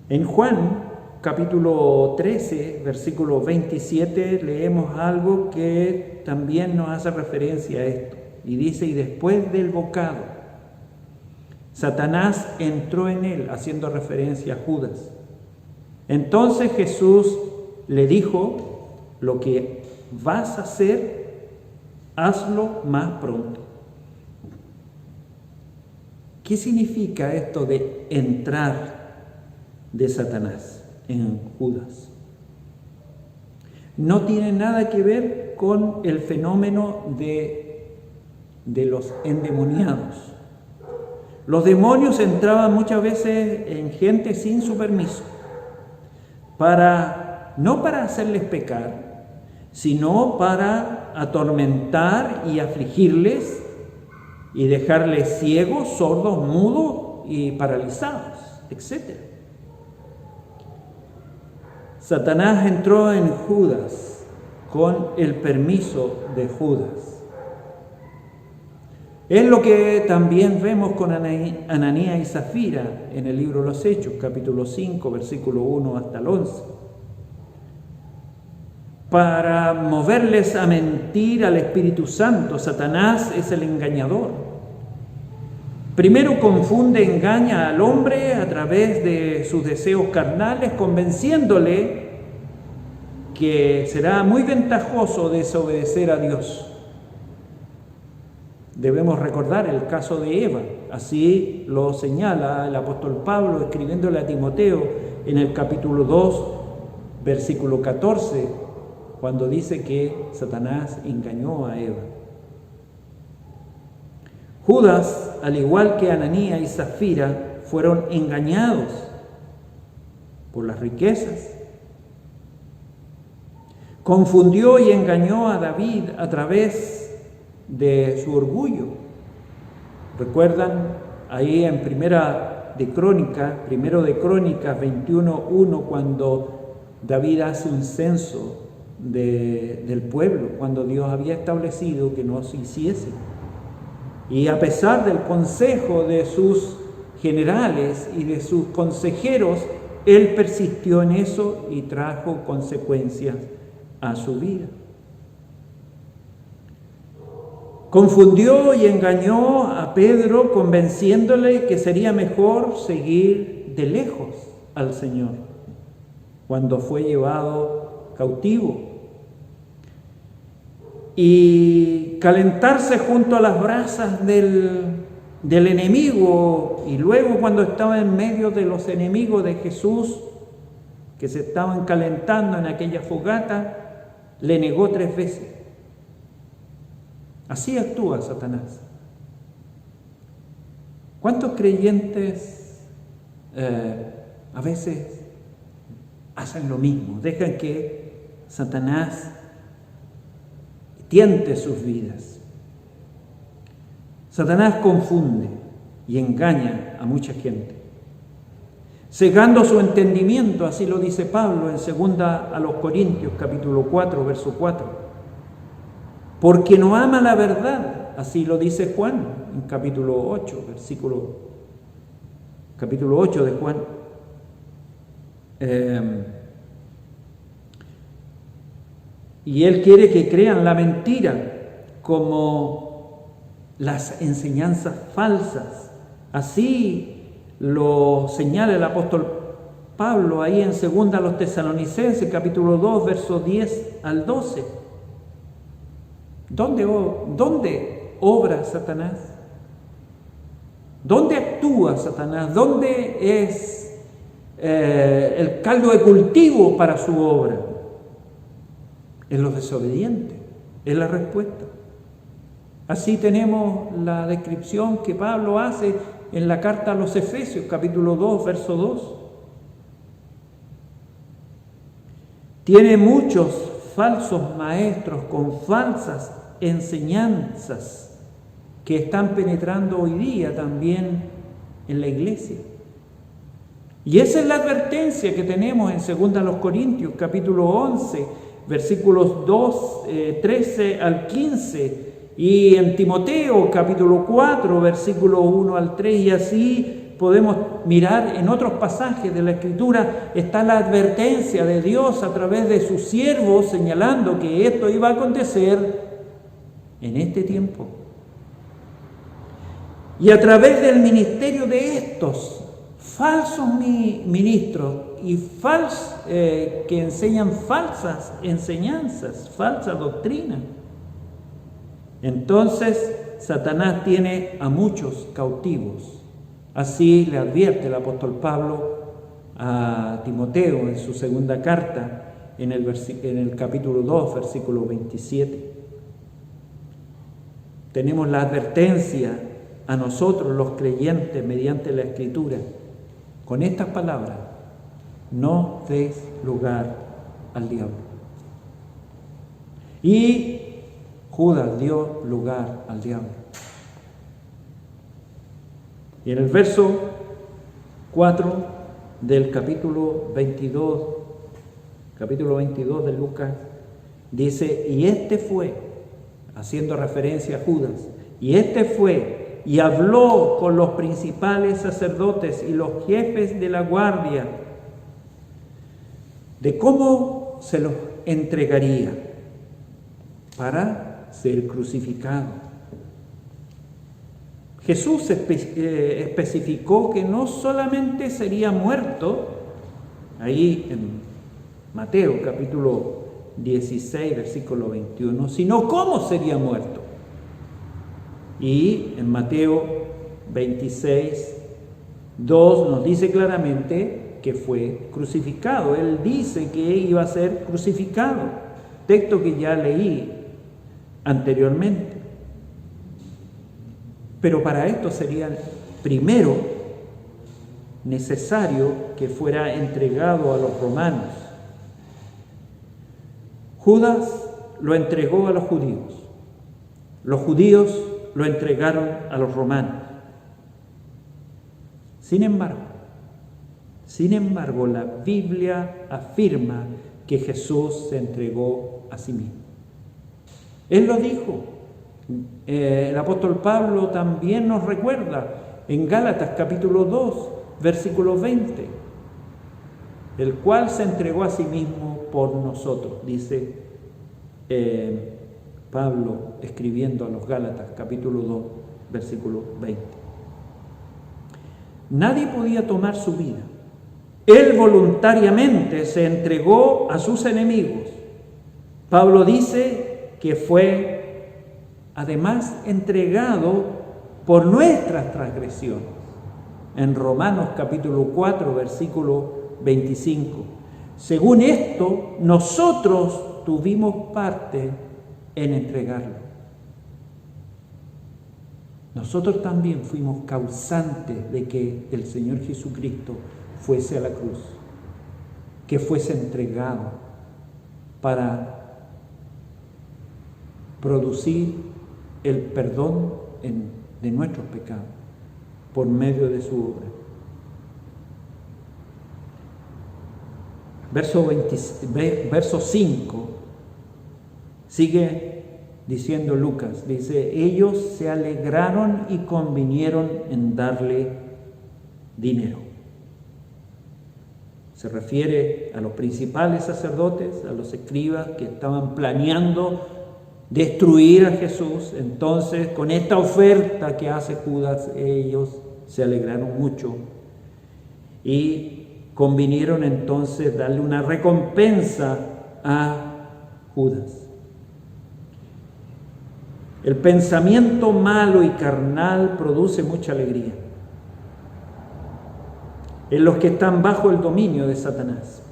En Juan capítulo 13, versículo 27, leemos algo que también nos hace referencia a esto. Y dice, y después del bocado, Satanás entró en él, haciendo referencia a Judas. Entonces Jesús le dijo, lo que vas a hacer, hazlo más pronto. ¿Qué significa esto de entrar de Satanás en Judas? No tiene nada que ver con el fenómeno de los endemoniados. Los demonios entraban muchas veces en gente sin su permiso, no para hacerles pecar, sino para atormentar y afligirles y dejarles ciegos, sordos, mudos y paralizados, etc. Satanás entró en Judas con el permiso de Judas. Es lo que también vemos con Ananías y Zafira en el libro de los Hechos, capítulo 5, versículo 1 hasta el 11. Para moverles a mentir al Espíritu Santo, Satanás es el engañador. Primero confunde, engaña al hombre a través de sus deseos carnales, convenciéndole que será muy ventajoso desobedecer a Dios. Debemos recordar el caso de Eva, así lo señala el apóstol Pablo escribiéndole a Timoteo en el capítulo 2, versículo 14, cuando dice que Satanás engañó a Eva. Judas, al igual que Ananías y Zafira, fueron engañados por las riquezas. Confundió y engañó a David a través de su orgullo. ¿Recuerdan ahí en Primero de Crónicas 21:1, cuando David hace un censo del pueblo, cuando Dios había establecido que no se hiciese? Y a pesar del consejo de sus generales y de sus consejeros, él persistió en eso y trajo consecuencias a su vida. Confundió y engañó a Pedro, convenciéndole que sería mejor seguir de lejos al Señor cuando fue llevado cautivo, y calentarse junto a las brasas del enemigo, y luego cuando estaba en medio de los enemigos de Jesús que se estaban calentando en aquella fogata, le negó 3 veces. Así actúa Satanás. ¿Cuántos creyentes a veces hacen lo mismo? Dejan que Satanás tiente sus vidas. Satanás confunde y engaña a mucha gente, cegando su entendimiento, así lo dice Pablo en 2 a los Corintios, capítulo 4, verso 4. Porque no ama la verdad, así lo dice Juan en capítulo 8, capítulo 8 de Juan. Y él quiere que crean la mentira como las enseñanzas falsas. Así lo señala el apóstol Pablo ahí en 2 a los Tesalonicenses, capítulo 2, versos 10 al 12. ¿Dónde obra Satanás? ¿Dónde actúa Satanás? ¿Dónde es el caldo de cultivo para su obra? En los desobedientes, es la respuesta. Así tenemos la descripción que Pablo hace en la carta a los Efesios, capítulo 2, verso 2. Tiene muchos falsos maestros con falsas enseñanzas que están penetrando hoy día también en la iglesia. Y esa es la advertencia que tenemos en 2 a los Corintios, capítulo 11, versículos 13 al 15, y en Timoteo, capítulo 4, versículo 1 al 3, y así podemos mirar en otros pasajes de la Escritura, está la advertencia de Dios a través de sus siervos señalando que esto iba a acontecer en este tiempo. Y a través del ministerio de estos falsos ministros y que enseñan falsas enseñanzas, falsa doctrina, entonces Satanás tiene a muchos cautivos. Así le advierte el apóstol Pablo a Timoteo en su segunda carta, en el capítulo 2, versículo 27. Tenemos la advertencia a nosotros los creyentes mediante la Escritura, con estas palabras: no des lugar al diablo. Y Judas dio lugar al diablo. Y en el verso 4 del capítulo 22 de Lucas, dice: y este fue, haciendo referencia a Judas, y este fue y habló con los principales sacerdotes y los jefes de la guardia de cómo se los entregaría para ser crucificado. Jesús especificó que no solamente sería muerto, ahí en Mateo capítulo 16, versículo 21, sino cómo sería muerto. Y en Mateo 26, 2 nos dice claramente que fue crucificado. Él dice que iba a ser crucificado, texto que ya leí anteriormente. Pero para esto sería primero necesario que fuera entregado a los romanos. Judas lo entregó a los judíos lo entregaron a los romanos. Sin embargo, la Biblia afirma que Jesús se entregó a sí mismo. Él lo dijo. El apóstol Pablo también nos recuerda en Gálatas capítulo 2, versículo 20, el cual se entregó a sí mismo por nosotros, dice Pablo escribiendo a los Gálatas capítulo 2, versículo 20. Nadie podía tomar su vida. Él voluntariamente se entregó a sus enemigos. Pablo dice que fue además entregado por nuestras transgresiones. En Romanos capítulo 4, versículo 25. Según esto, nosotros tuvimos parte en entregarlo. Nosotros también fuimos causantes de que el Señor Jesucristo fuese a la cruz, que fuese entregado para producir el perdón de nuestros pecados por medio de su obra. Verso 5 sigue diciendo Lucas, dice: ellos se alegraron y convinieron en darle dinero. Se refiere a los principales sacerdotes, a los escribas que estaban planeando destruir a Jesús. Entonces, con esta oferta que hace Judas, ellos se alegraron mucho y convinieron entonces darle una recompensa a Judas. El pensamiento malo y carnal produce mucha alegría en los que están bajo el dominio de Satanás,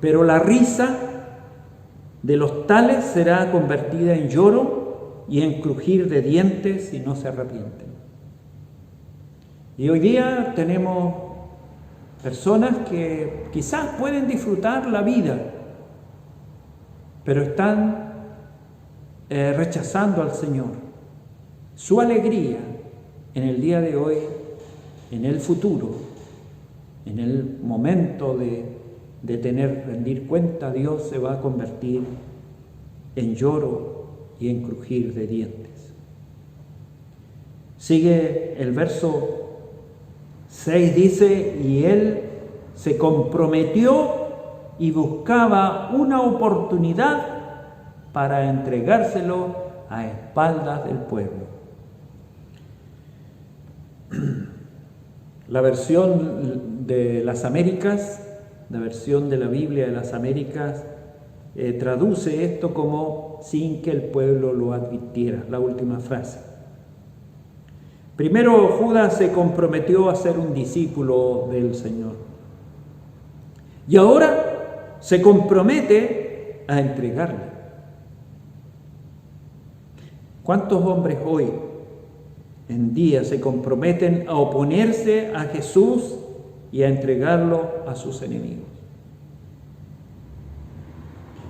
pero la risa de los tales será convertida en lloro y en crujir de dientes si no se arrepienten. Y hoy día tenemos personas que quizás pueden disfrutar la vida, pero están rechazando al Señor. Su alegría en el día de hoy, en el futuro, en el momento de rendir cuenta a Dios, se va a convertir en lloro y en crujir de dientes. Sigue el verso 6 dice, y él se comprometió y buscaba una oportunidad para entregárselo a espaldas del pueblo. La versión de las Américas, la versión de la Biblia de las Américas, traduce esto como sin que el pueblo lo advirtiera, la última frase. Primero, Judas se comprometió a ser un discípulo del Señor. Y ahora se compromete a entregarle. ¿Cuántos hombres hoy en día se comprometen a oponerse a Jesús y a entregarlo a sus enemigos?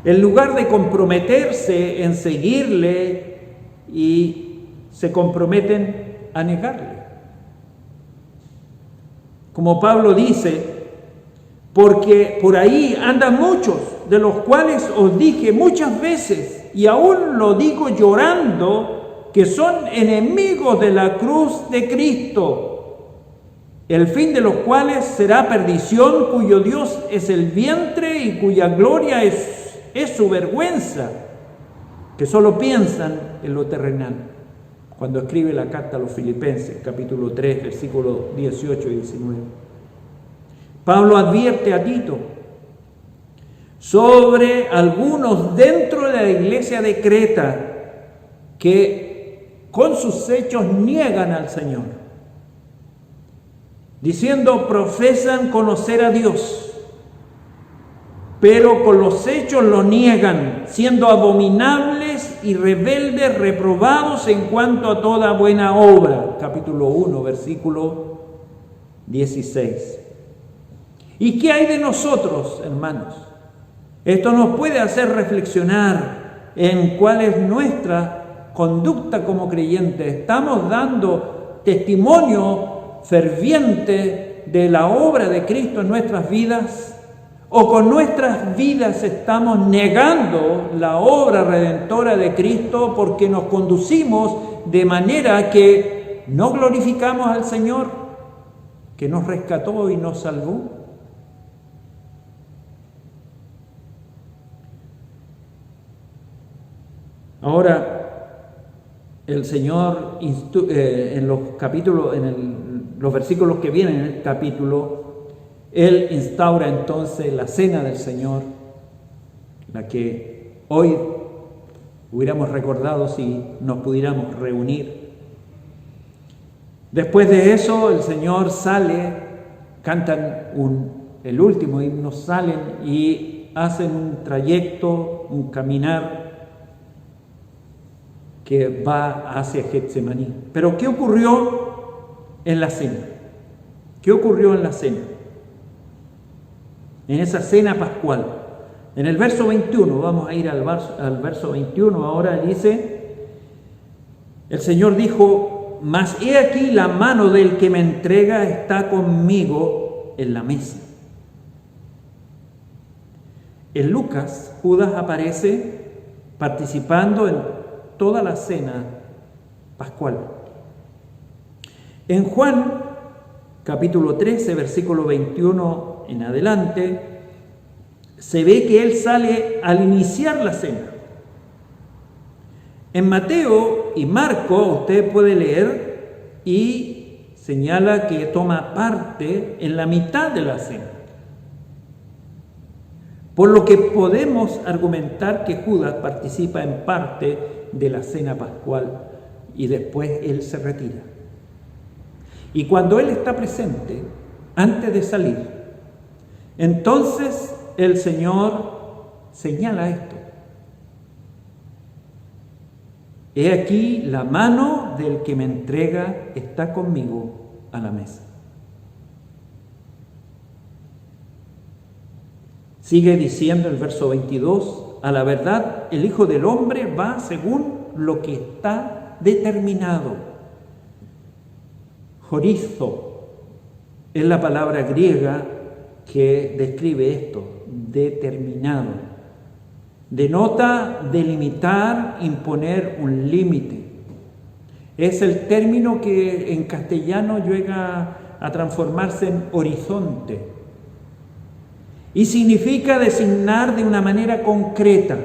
En lugar de comprometerse en seguirle, y se comprometen a negarle. Como Pablo dice, porque por ahí andan muchos, de los cuales os dije muchas veces, y aún lo digo llorando, que son enemigos de la cruz de Cristo, el fin de los cuales será perdición, cuyo Dios es el vientre y cuya gloria es su vergüenza, que solo piensan en lo terrenal. Cuando escribe la carta a los Filipenses, capítulo 3, versículos 18 y 19. Pablo advierte a Tito sobre algunos dentro de la iglesia de Creta que con sus hechos niegan al Señor, diciendo profesan conocer a Dios, pero con los hechos lo niegan, siendo abominables y rebeldes, reprobados en cuanto a toda buena obra. Capítulo 1, versículo 16. ¿Y qué hay de nosotros, hermanos? Esto nos puede hacer reflexionar en cuál es nuestra conducta como creyentes. ¿Estamos dando testimonio ferviente de la obra de Cristo en nuestras vidas? ¿O con nuestras vidas estamos negando la obra redentora de Cristo porque nos conducimos de manera que no glorificamos al Señor que nos rescató y nos salvó? Ahora, el Señor en los capítulos, los versículos que vienen en el capítulo, Él instaura entonces la cena del Señor, la que hoy hubiéramos recordado si nos pudiéramos reunir. Después de eso, el Señor sale, cantan el último himno, salen y hacen un trayecto, un caminar que va hacia Getsemaní. Pero ¿qué ocurrió en la cena? ¿Qué ocurrió en la cena? En esa cena pascual. En el verso 21, vamos a ir al verso 21, ahora dice, el Señor dijo, mas he aquí la mano del que me entrega está conmigo en la mesa. En Lucas, Judas aparece participando en toda la cena pascual. En Juan, capítulo 13, versículo 21 en adelante, se ve que él sale al iniciar la cena. En Mateo y Marco usted puede leer y señala que toma parte en la mitad de la cena. Por lo que podemos argumentar que Judas participa en parte de la cena pascual y después él se retira. Y cuando él está presente, antes de salir, entonces el Señor señala esto. He aquí la mano del que me entrega está conmigo a la mesa. Sigue diciendo el verso 22, a la verdad el Hijo del Hombre va según lo que está determinado. Horizo es la palabra griega que describe esto, determinado. Denota delimitar, imponer un límite. Es el término que en castellano llega a transformarse en horizonte. Y significa designar de una manera concreta,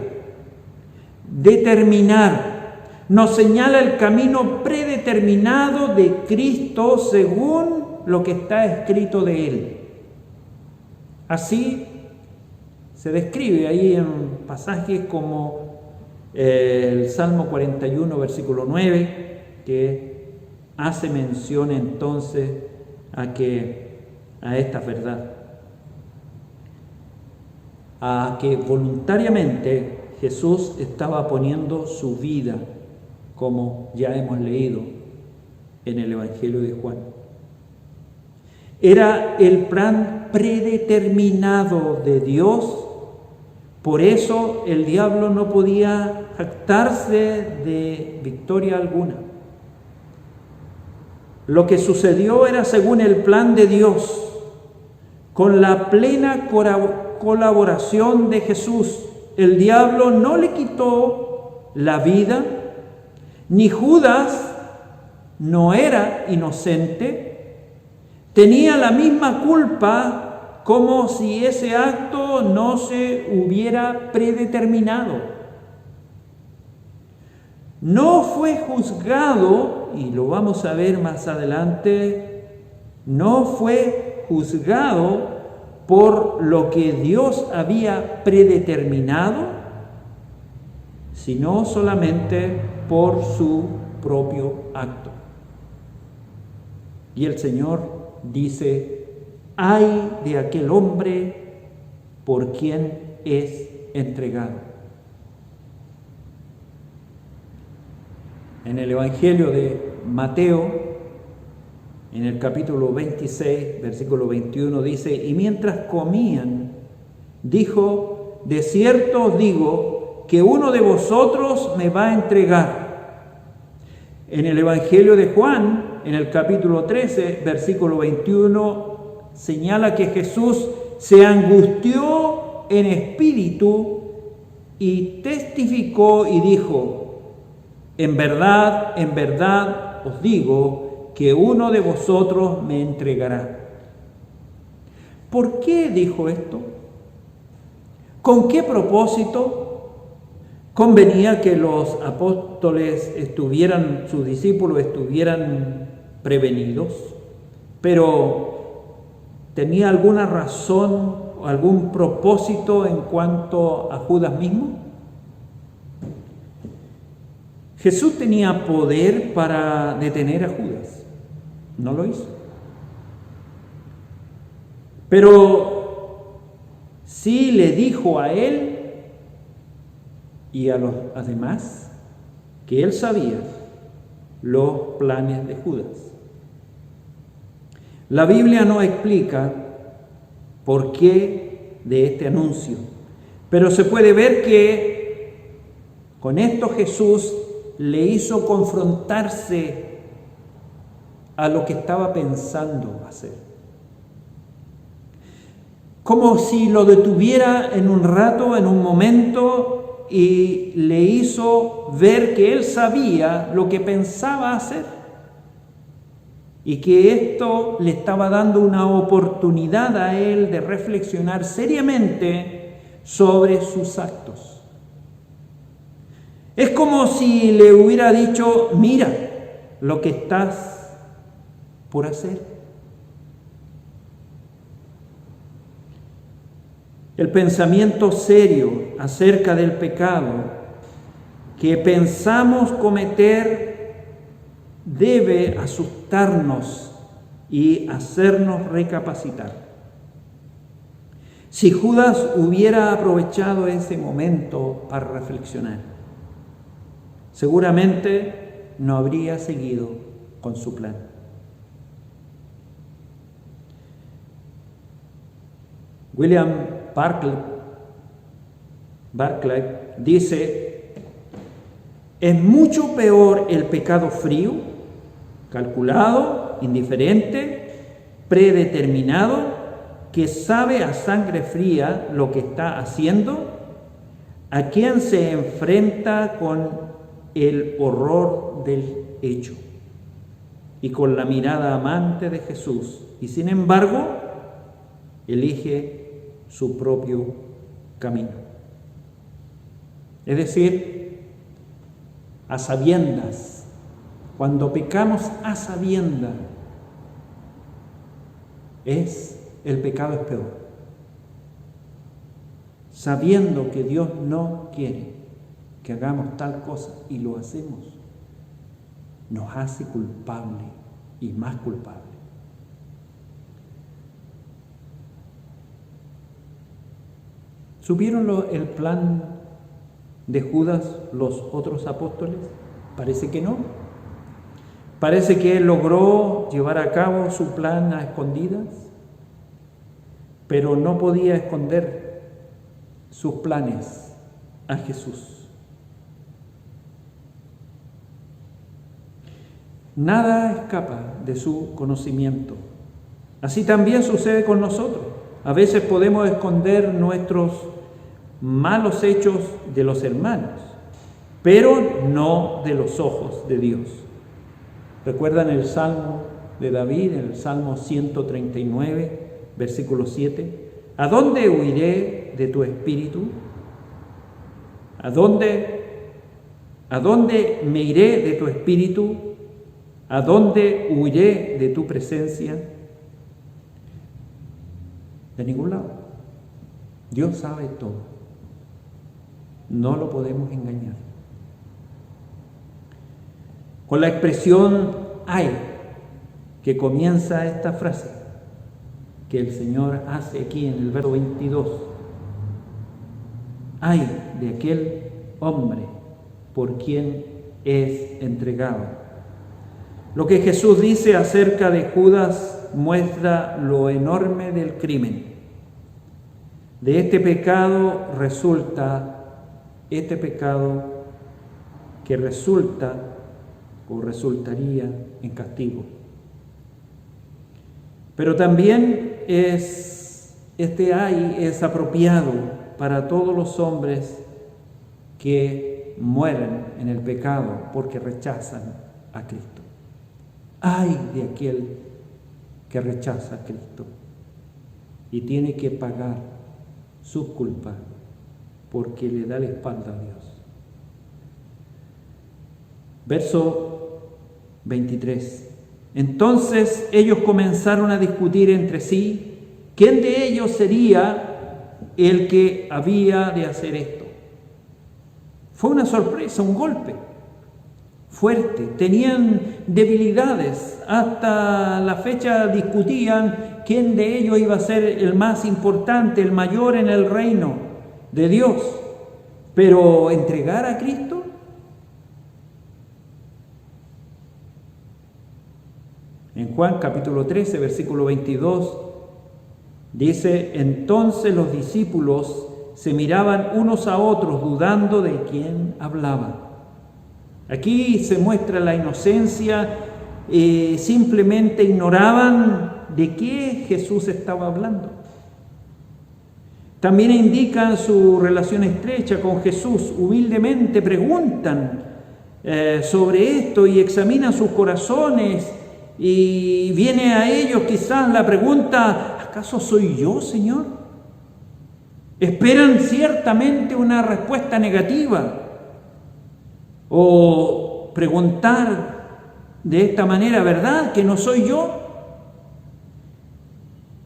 determinar. Nos señala el camino predeterminado de Cristo según lo que está escrito de Él. Así se describe ahí en pasajes como el Salmo 41, versículo 9, que hace mención entonces a esta verdad. A que voluntariamente Jesús estaba poniendo su vida, como ya hemos leído en el Evangelio de Juan. Era el plan predeterminado de Dios, por eso el diablo no podía jactarse de victoria alguna. Lo que sucedió era según el plan de Dios, con la plena colaboración de Jesús. El diablo no le quitó la vida, ni Judas no era inocente, tenía la misma culpa como si ese acto no se hubiera predeterminado. No fue juzgado, y lo vamos a ver más adelante, no fue juzgado por lo que Dios había predeterminado, sino solamente por su propio acto. Y el Señor dice: ay de aquel hombre por quien es entregado. En el Evangelio de Mateo, en el capítulo 26, versículo 21, dice: y mientras comían, dijo: de cierto os digo que uno de vosotros me va a entregar. En el Evangelio de Juan, en el capítulo 13, versículo 21, señala que Jesús se angustió en espíritu y testificó y dijo: en verdad os digo que uno de vosotros me entregará. ¿Por qué dijo esto? ¿Con qué propósito? Convenía que los apóstoles sus discípulos estuvieran prevenidos, pero ¿tenía alguna razón o algún propósito en cuanto a Judas mismo? Jesús tenía poder para detener a Judas, no lo hizo. Pero sí le dijo a él y a los demás que él sabía los planes de Judas. La Biblia no explica por qué de este anuncio, pero se puede ver que con esto Jesús le hizo confrontarse a lo que estaba pensando hacer. Como si lo detuviera en un rato, en un momento, y le hizo ver que él sabía lo que pensaba hacer y que esto le estaba dando una oportunidad a él de reflexionar seriamente sobre sus actos. Es como si le hubiera dicho: mira lo que estás por hacer. El pensamiento serio acerca del pecado que pensamos cometer debe asustarnos y hacernos recapacitar. Si Judas hubiera aprovechado ese momento para reflexionar, seguramente no habría seguido con su plan. William Barclay dice: es mucho peor el pecado frío, calculado, indiferente, predeterminado, que sabe a sangre fría lo que está haciendo, a quien se enfrenta con el horror del hecho. y con la mirada amante de Jesús, y sin embargo elige su propio camino. Es decir, a sabiendas, cuando pecamos a sabiendas, el pecado es peor. Sabiendo que Dios no quiere que hagamos tal cosa y lo hacemos, nos hace culpable y más culpable. ¿Supieron el plan de Judas los otros apóstoles? Parece que no. Parece que él logró llevar a cabo su plan a escondidas, pero no podía esconder sus planes a Jesús. Nada escapa de su conocimiento. Así también sucede con nosotros. A veces podemos esconder nuestros malos hechos de los hermanos, pero no de los ojos de Dios. ¿Recuerdan el Salmo de David, el Salmo 139, versículo 7? ¿A dónde huiré de tu espíritu? ¿A dónde me iré de tu espíritu? ¿A dónde huiré de tu presencia? De ningún lado. Dios sabe todo. No lo podemos engañar. Con la expresión "ay", que comienza esta frase que el Señor hace aquí en el verso 22. Ay de aquel hombre por quien es entregado. Lo que Jesús dice acerca de Judas muestra lo enorme del crimen. De este pecado que resulta o resultaría en castigo. Pero también este ay es apropiado para todos los hombres que mueren en el pecado porque rechazan a Cristo. Ay de aquel que rechaza a Cristo y tiene que pagar su culpa porque le da la espalda a Dios. Verso 23. Entonces ellos comenzaron a discutir entre sí quién de ellos sería el que había de hacer esto. Fue una sorpresa, un golpe fuerte. Tenían debilidades. Hasta la fecha discutían quién de ellos iba a ser el más importante, el mayor en el reino de Dios. Pero entregar a Cristo, en Juan capítulo 13, versículo 22, dice: entonces los discípulos se miraban unos a otros dudando de quién hablaba. Aquí se muestra la inocencia, simplemente ignoraban de qué Jesús estaba hablando. También indican su relación estrecha con Jesús, humildemente preguntan sobre esto y examinan sus corazones. Y viene a ellos quizás la pregunta: ¿acaso soy yo, Señor? Esperan ciertamente una respuesta negativa o preguntar de esta manera: ¿verdad que no soy yo?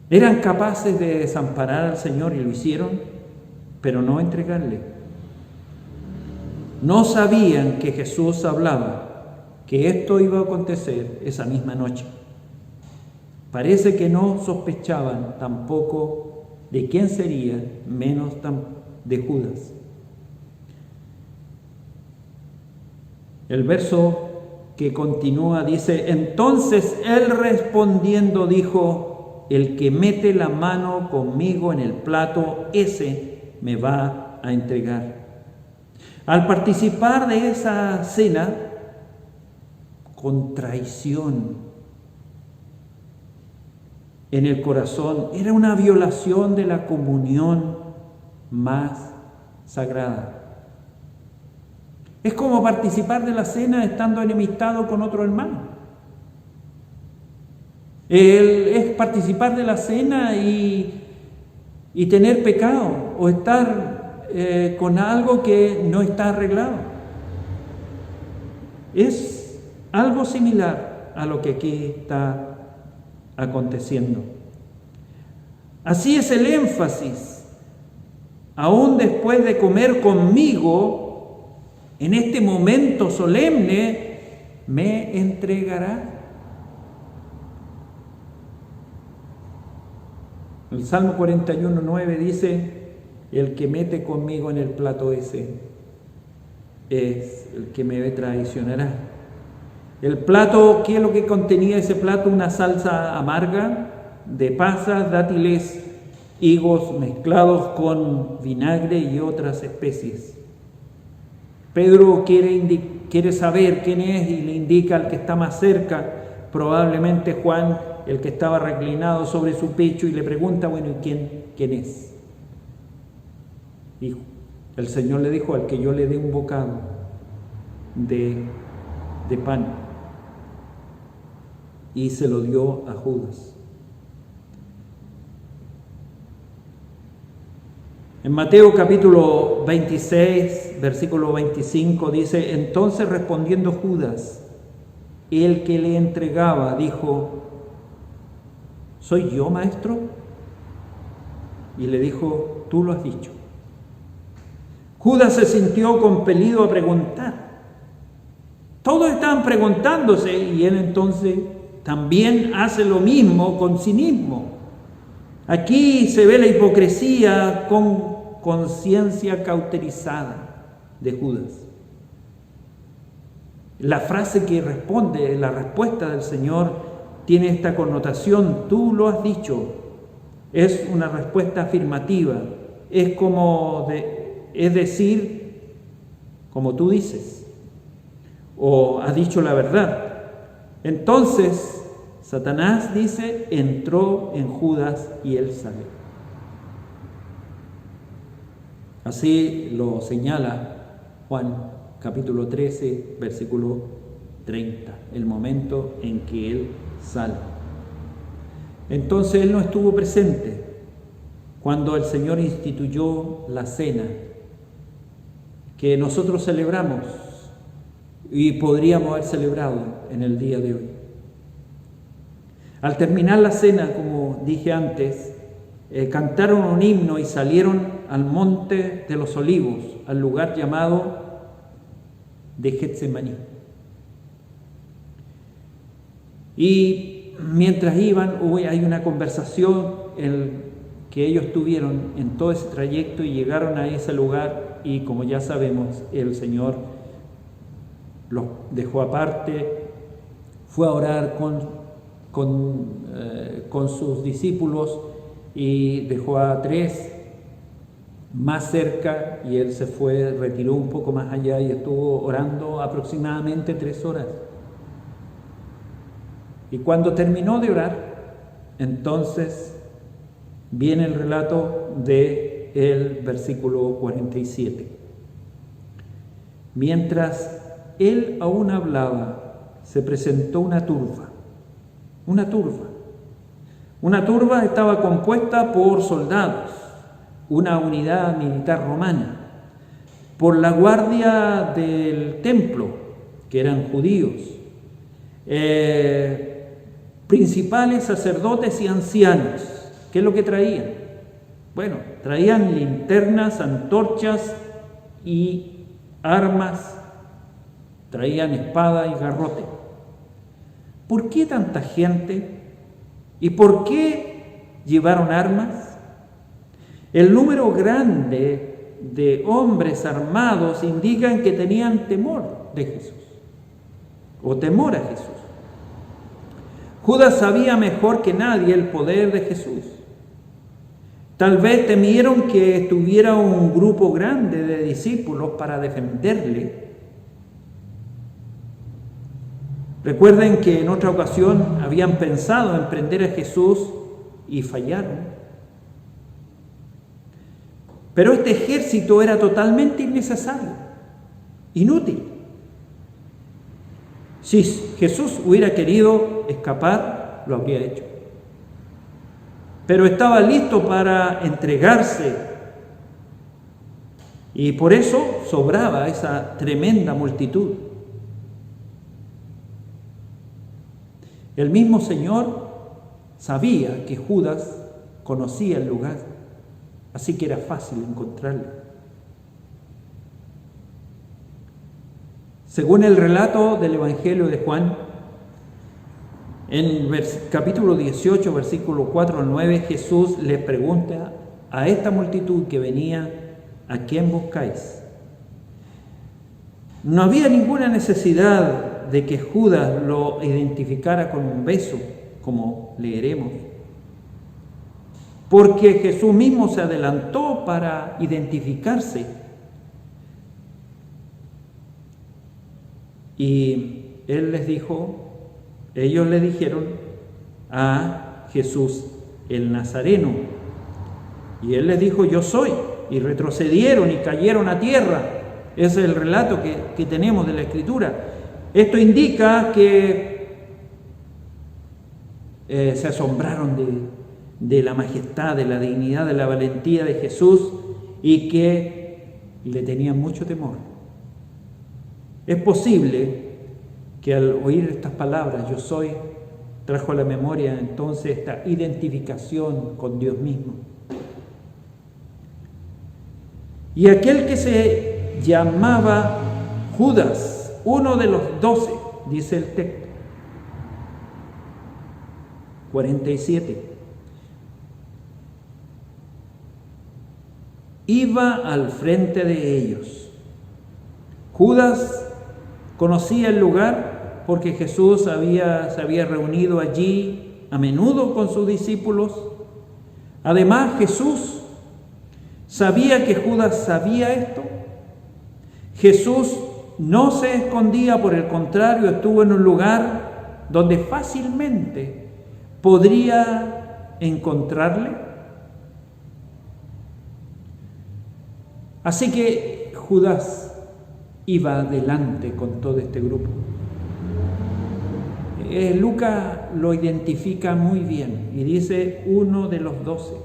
Eran capaces de desamparar al Señor y lo hicieron, pero no entregarle. No sabían que Jesús hablaba, que esto iba a acontecer esa misma noche. Parece que no sospechaban tampoco de quién sería, menos de Judas. El verso que continúa dice: entonces él respondiendo dijo: el que mete la mano conmigo en el plato, ese me va a entregar. Al participar de esa cena, con traición en el corazón, era una violación de la comunión más sagrada. Es como participar de la cena estando enemistado con otro hermano. Es participar de la cena y tener pecado o estar con algo que no está arreglado. Es algo similar a lo que aquí está aconteciendo. Así es el énfasis. Aún después de comer conmigo, en este momento solemne, me entregará. El Salmo 41:9 dice: el que mete conmigo en el plato ese es el que me traicionará. El plato, ¿qué es lo que contenía ese plato? Una salsa amarga de pasas, dátiles, higos mezclados con vinagre y otras especies. Pedro quiere saber quién es y le indica al que está más cerca, probablemente Juan, el que estaba reclinado sobre su pecho, y le pregunta: bueno, ¿y quién es? Y el Señor le dijo: al que yo le dé un bocado de pan. Y se lo dio a Judas. En Mateo capítulo 26, versículo 25 dice: entonces respondiendo Judas, el que le entregaba, dijo: ¿soy yo, maestro? Y le dijo: tú lo has dicho. Judas se sintió compelido a preguntar. Todos estaban preguntándose y él entonces también hace lo mismo con cinismo. Aquí se ve la hipocresía con conciencia cauterizada de Judas. La frase que responde, la respuesta del Señor, tiene esta connotación: tú lo has dicho. Es una respuesta afirmativa. Es decir, como tú dices, o has dicho la verdad. Entonces, Satanás, dice, entró en Judas y él salió. Así lo señala Juan capítulo 13, versículo 30, el momento en que él sale. Entonces él no estuvo presente cuando el Señor instituyó la cena que nosotros celebramos y podríamos haber celebrado en el día de hoy. Al terminar la cena, como dije antes, cantaron un himno y salieron al monte de los olivos, al lugar llamado de Getsemaní. Y mientras iban, hay una conversación que ellos tuvieron en todo ese trayecto y llegaron a ese lugar, y como ya sabemos, el Señor los dejó aparte, fue a orar con sus discípulos y dejó a 3 más cerca, y él se fue, retiró un poco más allá y estuvo orando aproximadamente 3 horas. Y cuando terminó de orar, entonces viene el relato del versículo 47. Mientras él aún hablaba, se presentó una turba. Una turba estaba compuesta por soldados, una unidad militar romana, por la guardia del templo, que eran judíos, principales sacerdotes y ancianos. ¿Qué es lo que traían? Bueno, traían linternas, antorchas y armas, traían espada y garrote. ¿Por qué tanta gente? ¿Y por qué llevaron armas? El número grande de hombres armados indican que tenían temor de Jesús, o temor a Jesús. Judas sabía mejor que nadie el poder de Jesús. Tal vez temieron que estuviera un grupo grande de discípulos para defenderle. Recuerden que en otra ocasión habían pensado en prender a Jesús y fallaron. Pero este ejército era totalmente innecesario, inútil. Si Jesús hubiera querido escapar, lo habría hecho. Pero estaba listo para entregarse. Y por eso sobraba esa tremenda multitud. El mismo Señor sabía que Judas conocía el lugar, así que era fácil encontrarlo. Según el relato del Evangelio de Juan, en capítulo 18, versículo 4 al 9, Jesús le pregunta a esta multitud que venía: ¿a quién buscáis? No había ninguna necesidad de que Judas lo identificara con un beso, como leeremos, porque Jesús mismo se adelantó para identificarse. Y ellos le dijeron a Jesús el Nazareno, y él les dijo: yo soy. Y retrocedieron y cayeron a tierra. Ese es el relato que tenemos de la Escritura. Esto indica que se asombraron de la majestad, de la dignidad, de la valentía de Jesús, y que le tenían mucho temor. Es posible que al oír estas palabras, yo soy, trajo a la memoria entonces esta identificación con Dios mismo. Y aquel que se llamaba Judas, uno de los 12, dice el texto 47, iba al frente de ellos. Judas conocía el lugar porque Jesús se había reunido allí a menudo con sus discípulos. Además, Jesús sabía que Judas sabía esto. Jesús no se escondía, por el contrario, estuvo en un lugar donde fácilmente podría encontrarle. Así que Judas iba adelante con todo este grupo. Lucas lo identifica muy bien y dice uno de los 12.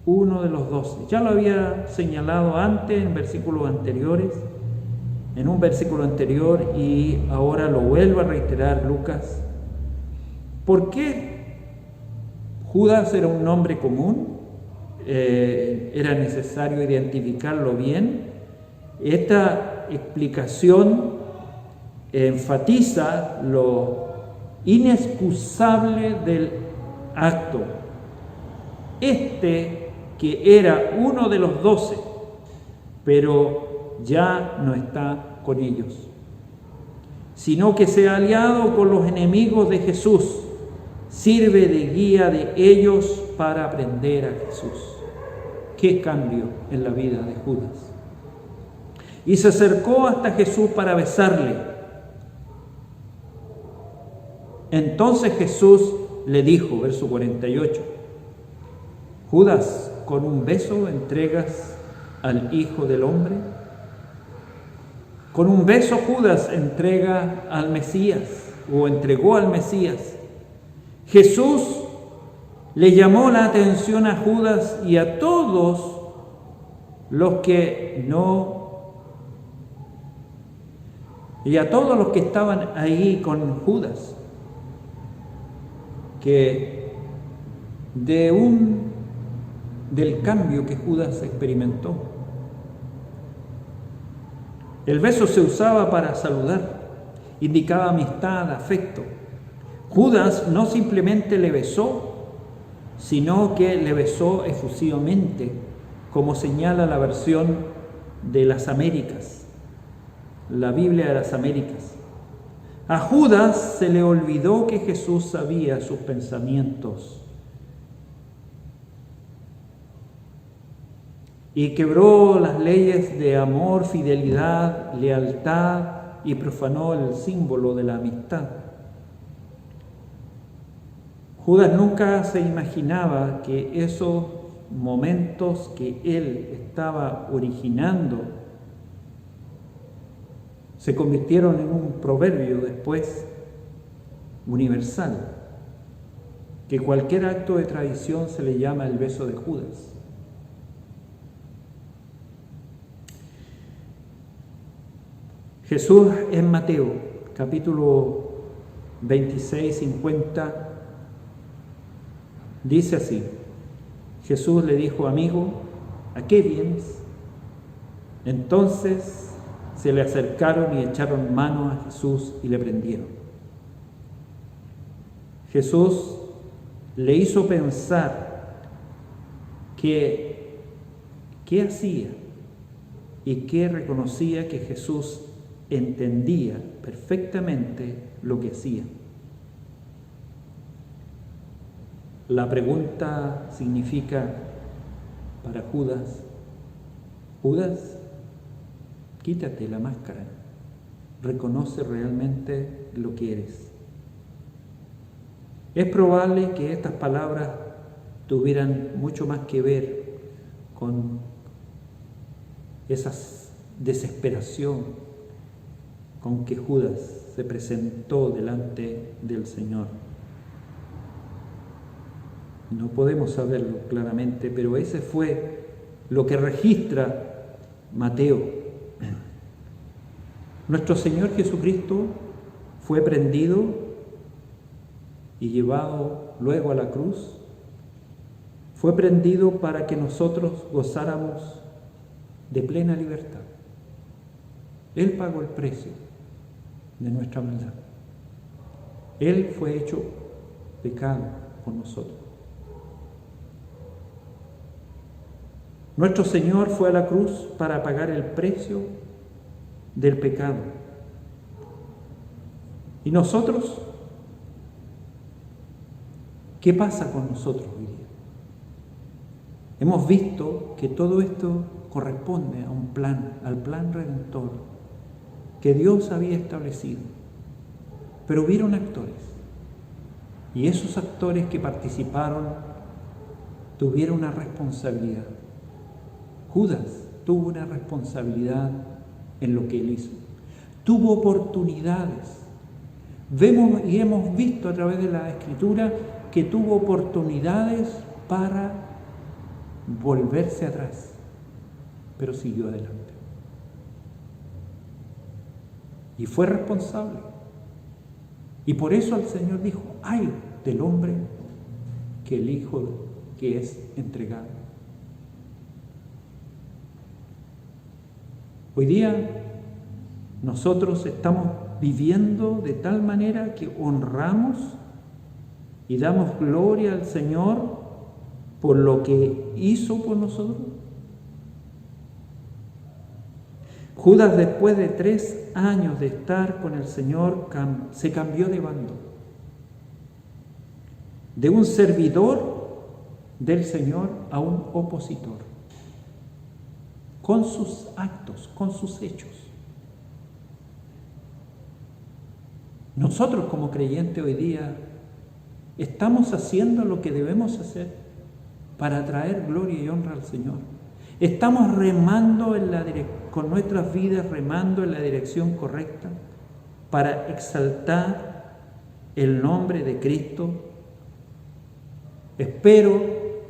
Uno de los 12. Ya lo había señalado antes en versículos anteriores, en un versículo anterior, y ahora lo vuelve a reiterar Lucas. ¿Por qué Judas era un nombre común? Era necesario identificarlo bien. Esta explicación enfatiza lo inexcusable del acto. Que era uno de los 12, pero ya no está con ellos, sino que se ha aliado con los enemigos de Jesús, sirve de guía de ellos para aprender a Jesús. ¡Qué cambio en la vida de Judas! Y se acercó hasta Jesús para besarle. Entonces Jesús le dijo, verso 48, Judas, ¿con un beso entregas al Hijo del Hombre? Con un beso Judas entrega al Mesías, o entregó al Mesías. Jesús le llamó la atención a Judas y a todos los que estaban ahí con Judas, que del cambio que Judas experimentó. El beso se usaba para saludar, indicaba amistad, afecto. Judas no simplemente le besó, sino que le besó efusivamente, como señala la versión de las Américas, la Biblia de las Américas. A Judas se le olvidó que Jesús sabía sus pensamientos y quebró las leyes de amor, fidelidad, lealtad y profanó el símbolo de la amistad. Judas nunca se imaginaba que esos momentos que él estaba originando se convirtieron en un proverbio después universal. que cualquier acto de traición se le llama el beso de Judas. Jesús en Mateo, capítulo 26, 50, dice así: Jesús le dijo: amigo, ¿a qué vienes? Entonces se le acercaron y echaron mano a Jesús y le prendieron. Jesús le hizo pensar qué hacía y que reconocía que Jesús entendía perfectamente lo que hacía. La pregunta significa para Judas: Judas, quítate la máscara, reconoce realmente lo que eres. Es probable que estas palabras tuvieran mucho más que ver con esa desesperación con que Judas se presentó delante del Señor. No podemos saberlo claramente, pero ese fue lo que registra Mateo. Nuestro Señor Jesucristo fue prendido y llevado luego a la cruz. Fue prendido para que nosotros gozáramos de plena libertad. Él pagó el precio de nuestra maldad. Él fue hecho pecado por nosotros. Nuestro Señor fue a la cruz para pagar el precio del pecado. ¿Y nosotros? ¿Qué pasa con nosotros hoy día? Hemos visto que todo esto corresponde a un plan, al plan redentor que Dios había establecido. Pero hubieron actores, y esos actores que participaron tuvieron una responsabilidad. Judas tuvo una responsabilidad en lo que él hizo. Tuvo oportunidades. Vemos y hemos visto a través de la Escritura que tuvo oportunidades para volverse atrás, pero siguió adelante. Y fue responsable. Y por eso el Señor dijo: ay del hombre que el Hijo que es entregado. Hoy día nosotros estamos viviendo de tal manera que honramos y damos gloria al Señor por lo que hizo por nosotros. Judas, después de 3 años de estar con el Señor, se cambió de bando. De un servidor del Señor a un opositor. Con sus actos, con sus hechos. Nosotros como creyentes hoy día estamos haciendo lo que debemos hacer para traer gloria y honra al Señor. Estamos remando con nuestras vidas, remando en la dirección correcta para exaltar el nombre de Cristo. Espero,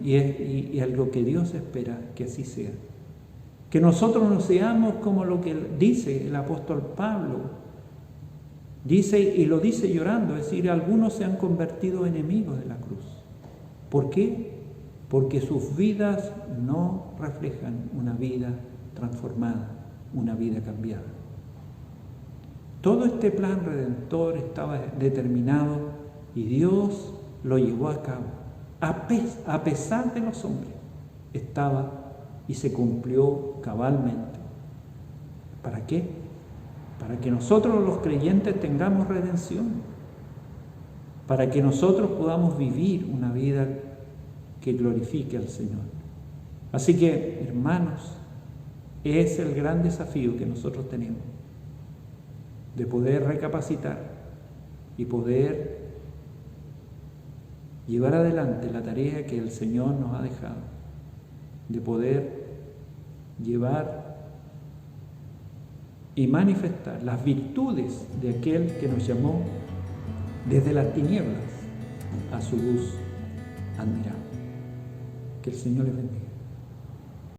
y algo que Dios espera, que así sea. Que nosotros no seamos como lo que dice el apóstol Pablo. Dice, y lo dice llorando, es decir, algunos se han convertido enemigos de la cruz. ¿Por qué? Porque sus vidas no reflejan una vida transformada, una vida cambiada. Todo este plan redentor estaba determinado y Dios lo llevó a cabo. A pesar de los hombres, estaba y se cumplió cabalmente. ¿Para qué? Para que nosotros los creyentes tengamos redención, para que nosotros podamos vivir una vida que glorifique al Señor. Así que, hermanos, es el gran desafío que nosotros tenemos, de poder recapacitar y poder llevar adelante la tarea que el Señor nos ha dejado, de poder llevar y manifestar las virtudes de aquel que nos llamó desde las tinieblas a su luz admirable. Que el Señor les bendiga.